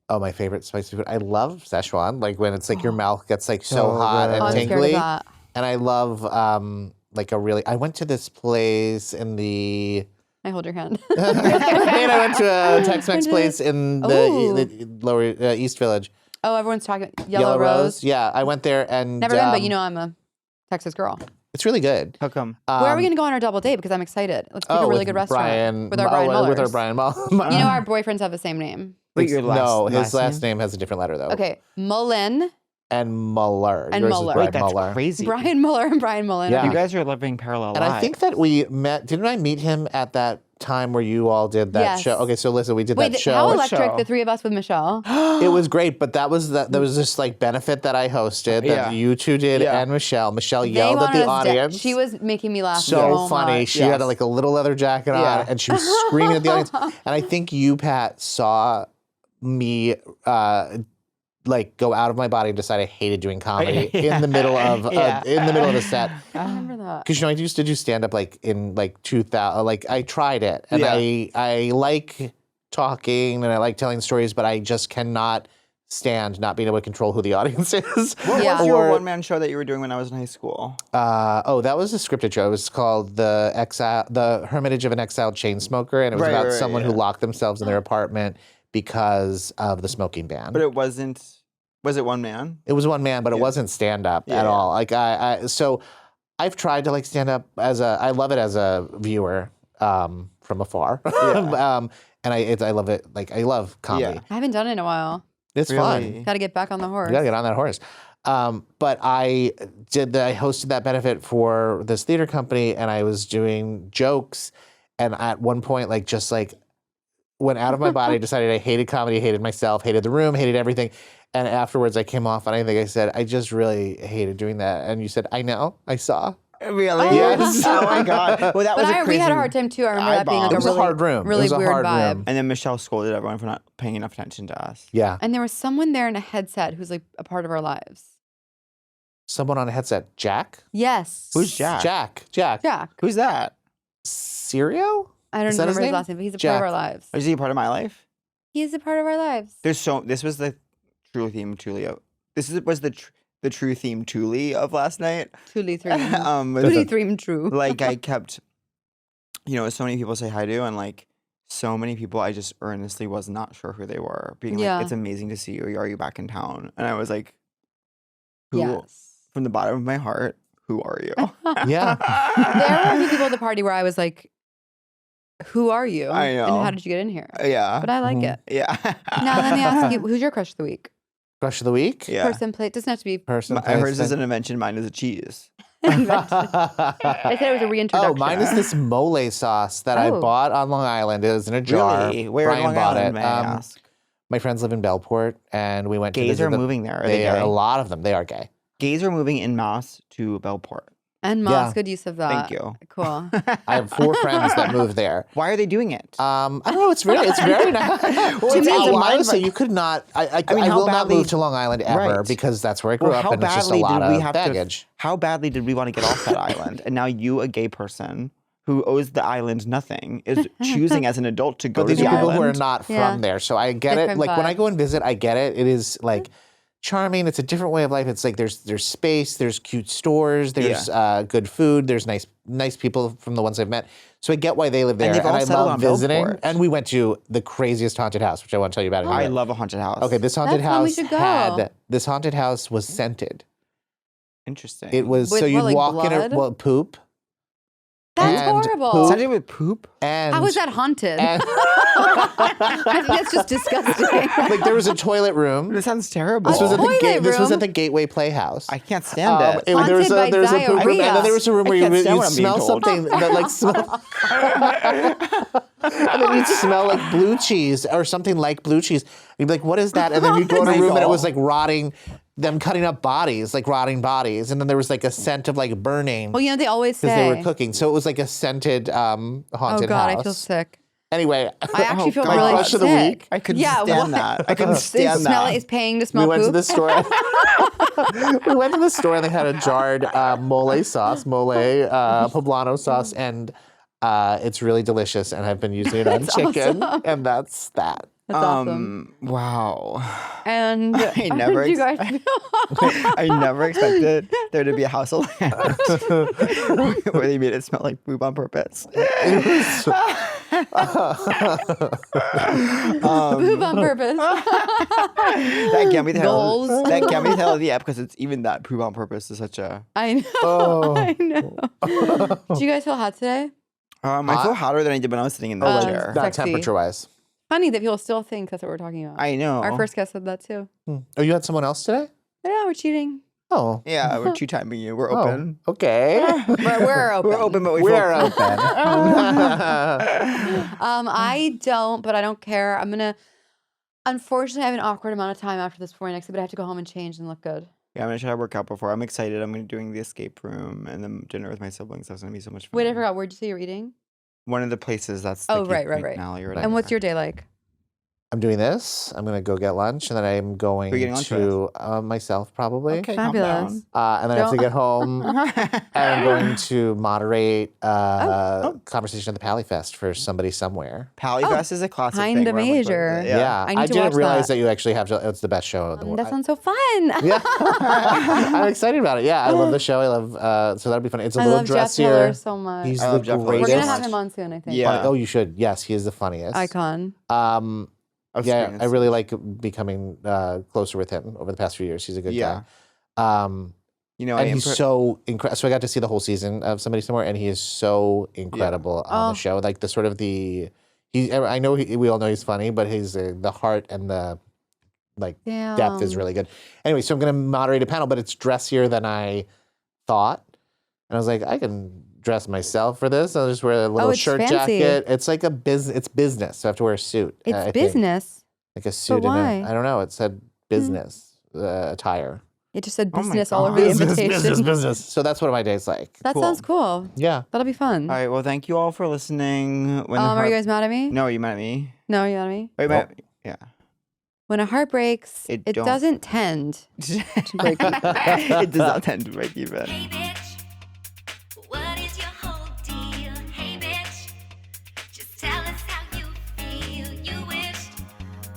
Oh, my favorite spicy food. I love Szechuan. Like when it's like your mouth gets like so So hot good. and Oh, I'm scared of tingly. that. And I love like a really. I went to this place in the. I hold your hand. and I went to a Tex-Mex place in Ooh. the lower East Village. Oh, everyone's talking Yellow Rose. Yeah, I went there and Never been, but you know I'm a Texas girl. it's really good. How come? Where are we going to go on our double date? Because I'm excited. Let's pick a really with good restaurant Brian, with our Brian Mullers. with our Brian Mullers. You know our boyfriends have the same name. Wait, your no, his last name has a different letter though. Okay, Mullen And Muller. And Yours Muller. Is Brian Wait, that's Muller. crazy. Brian Muller and Brian Mullen. Yeah. You guys are living parallel And lives. I think that we met. Didn't I meet him at that time where you all did that Yes. show? Okay, so listen, we did Wait, that show. how What electric show? the three of us with Michelle. It was great, but there was this like benefit that I hosted that Yeah. you two did Yeah. and Michelle. Michelle They yelled at wanted the us dead. audience. She was making me laugh so funny. much. She had Yes. like a little leather jacket on, Yeah. and she was screaming at the audience. And I think you, Pat, saw me like go out of my body and decide I hated doing comedy in the middle of Yeah. a set. I remember that. Because I used to do stand up like in like 2000. Like I tried it, and Yeah. I like talking and I like telling stories, but I just cannot stand not being able to control who the audience is. What Yeah. was your Or- one-man show that you were doing when I was in high school? That was a scripted show. It was called the Hermitage of an Exiled Chain Smoker, and it was Right, about right, someone yeah. who locked themselves in their apartment because of the smoking ban. But it wasn't. Was it one man? It was one man, but it Yeah. wasn't stand up Yeah, at yeah. all. Like so I've tried to like stand up I love it as a viewer from afar. Yeah. And I love it. Like I love comedy. Yeah. I haven't done it in a while. It's Really? fun. Got to get back on the horse. You gotta get on that horse. But I hosted that benefit for this theater company, and I was doing jokes, and at one point, like just like went out of my body, decided I hated comedy, hated myself, hated the room, hated everything. And afterwards, I came off, and I think I said, I just really hated doing that. And you said, I know, I saw. Really? Yes. Oh my god. Well, that But was a crazy. we had a hard time too. I remember that being like It a was a really, hard room. It really was a weird hard vibe. room. And then Michelle scolded everyone for not paying enough attention to us. Yeah. And there was someone there in a headset who's like a part of our lives. Someone on a headset. Jack? Yes. Who's Jack? Jack. Jack. Who's that? Sirio? I don't Is that his remember his name? last name, but he's a Jack. part of our lives. Is he a part of my life? He's a part of our lives. This was the true theme Tulio. Was the true theme Tuli of last night. Truly three. Was Truly that- three true. like I kept, so many people say hi to, and like so many people I just earnestly was not sure who they were. Being Yeah. like, it's amazing to see you. Are you back in town? And I was like, who? Yes. From the bottom of my heart, who are you? Yeah. There were a few people at the party where I was like, who are you? I And know. how did you get in here? Yeah. But I like Mhm. it. Yeah. Now let me ask you, who's your crush of the week? Crush of the week? Yeah. Person, plate. Doesn't have to be. Person. I hers place, isn't a mention. Mine is a cheese. I said it was a reintroduction. Oh, mine is this mole sauce that I Oh. bought on Long Island. It was in a jar. Really? Where in Brian Long bought Island, it. may I ask? My friends live in Bellport, and we went to Gays visit are them. moving there. Are They they are gay? a lot of them. They are gay. Gays are moving in mass to Bellport. And Moss, good use of that. Thank you. Cool. I have 4 friends that moved there. Why are they doing it? I don't know. It's very nice. To me, it's a mind honestly, fuck. you could not. I mean, how will not badly- move to Long Island ever Right. because that's where I grew Well, up, how and it's just a badly lot did we of have baggage. How badly did we want to get off that island? And now you, a gay person who owes the island nothing, is choosing as an adult to go But to these the are people island. who are not from Yeah. there, so I get it. Different Like when I vibes. go and visit, I get it. It is like charming. It's a different way of life. It's like there's space, there's cute stores, there's good food, there's nice people from the ones I've met. So I get why they live there, they've all I settled love on visiting. Belfort. And we went to the craziest haunted house, which I want to tell you about. in a I minute. love a haunted house. Okay, this haunted That's when we house should go. this haunted house was scented. Interesting. It was With so what, you'd like walk in blood? poop. That's and horrible. poop. Something with poop? And How is that haunted? and- I think that's just disgusting. like there was a toilet room. This sounds terrible. This was at the toilet This was room? at the Gateway Playhouse. I can't stand it. There was Haunted a by poop room, and diarrhea. then there was a room I where can't stand you'd what I'm being smell told. something that like smell, and then you'd smell like blue cheese or something like blue cheese. You'd be like, "What is that?" And then you'd go in a room and it was like rotting, them cutting up bodies, like rotting bodies, and then there was like a scent of like burning Well, you know, they always because say. they were cooking. So it was like a scented haunted Oh, God, house. I feel sick. Anyway, I actually feel God. really Crush of the sick. week. I couldn't Yeah, stand what? that. I couldn't They stand smell that. it is paying to smell we went to poop. the store. We went to the store and they had a jarred mole sauce, poblano sauce, and it's really delicious. And I've been using it on chicken, and that's that. That's awesome. Wow. And I how never did you guys feel? I never expected there to be a house of land where they made it smell like poop on purpose. Poop on purpose. That can't be the hell. Goals. That can't be the hell of the app because it's even that poop on purpose is such a. I know. Oh. I know. Did you guys feel hot today? I feel hotter than I did when I was sitting in the chair. Not Sexy. temperature-wise. Funny that people still think that's what we're talking about. I know. Our first guest said that too. Oh, you had someone else today? Yeah, we're cheating. Oh. Yeah, we're two-timing you. We're open. Oh, okay. We're open. We're open, but we We're feel open. I don't, but I don't care. I'm gonna. Unfortunately, I have an awkward amount of time after this before next, but I have to go home and change and look good. Yeah, I'm gonna try to work out before. I'm excited. I'm gonna be doing the escape room and then dinner with my siblings. That's gonna be so much fun. Wait, I forgot. Where'd you say you're eating? One of the places that's Oh, the right. McDonald or whatever. And what's your day like? I'm doing this. I'm going to go get lunch, and then I'm going Who are you getting lunch to myself, probably. Okay, Fabulous. And then I have to Don't- get home, calm down. and I'm going to moderate conversation at the Pally Fest for somebody somewhere. Pallyfest is a classic thing. kinda where I'm like, major. Yeah, I need to didn't watch realize that. that you actually have to. It's the best show in the world. That sounds so fun. Yeah, I'm excited about it. Yeah, I love the show. I love so that'll be fun. It's a I little love Jeff dressier. Miller so much. He's I the love Jeff Miller. We're greatest. gonna so have much. him on soon, I think. Yeah. Oh, you should. Yes, he is the funniest. Icon. Yeah, I really like becoming closer with him over the past few years. He's a good Yeah. guy. You know, And he's so incredible. So I got to see the whole season of Somebody Somewhere, and he is so incredible on Oh. the show. Like the sort of the, I know we all know he's funny, but his the heart and the like depth is really good. Anyway, so I'm going to moderate a panel, but it's dressier than I thought, and I was like, I can dress myself for this. I'll just wear a little it's shirt fancy. jacket. It's like it's business. So I have to wear a suit. I It's think. business. Like a suit. why? I don't know. It said business attire. It just said Oh my business all over God. the invitation. business. So that's what my day's like. That Cool. sounds cool. Yeah. That'll be fun. All right. Well, thank you all for listening. When the Are you heart- guys mad at me? No, are you mad at me? No, are you mad at me? Wait, yeah. When a heart breaks, It it don't. doesn't tend. break it does not tend to break even. Hey bitch, what is your whole deal? Hey bitch, just tell us how you feel. You wished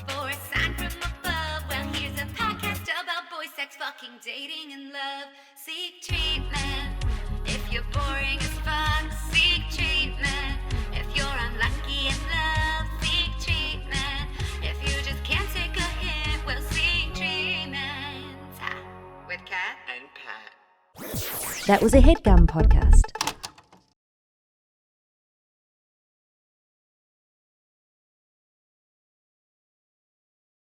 for a sign from above. Well, here's a podcast about boy sex, fucking, dating, and love. Seek treatment if you're boring as fuck. Seek treatment if you're unlucky in love. Seek treatment if you just can't take a hint. Well, seek treatment with Kat and Pat. That was a Headgum podcast.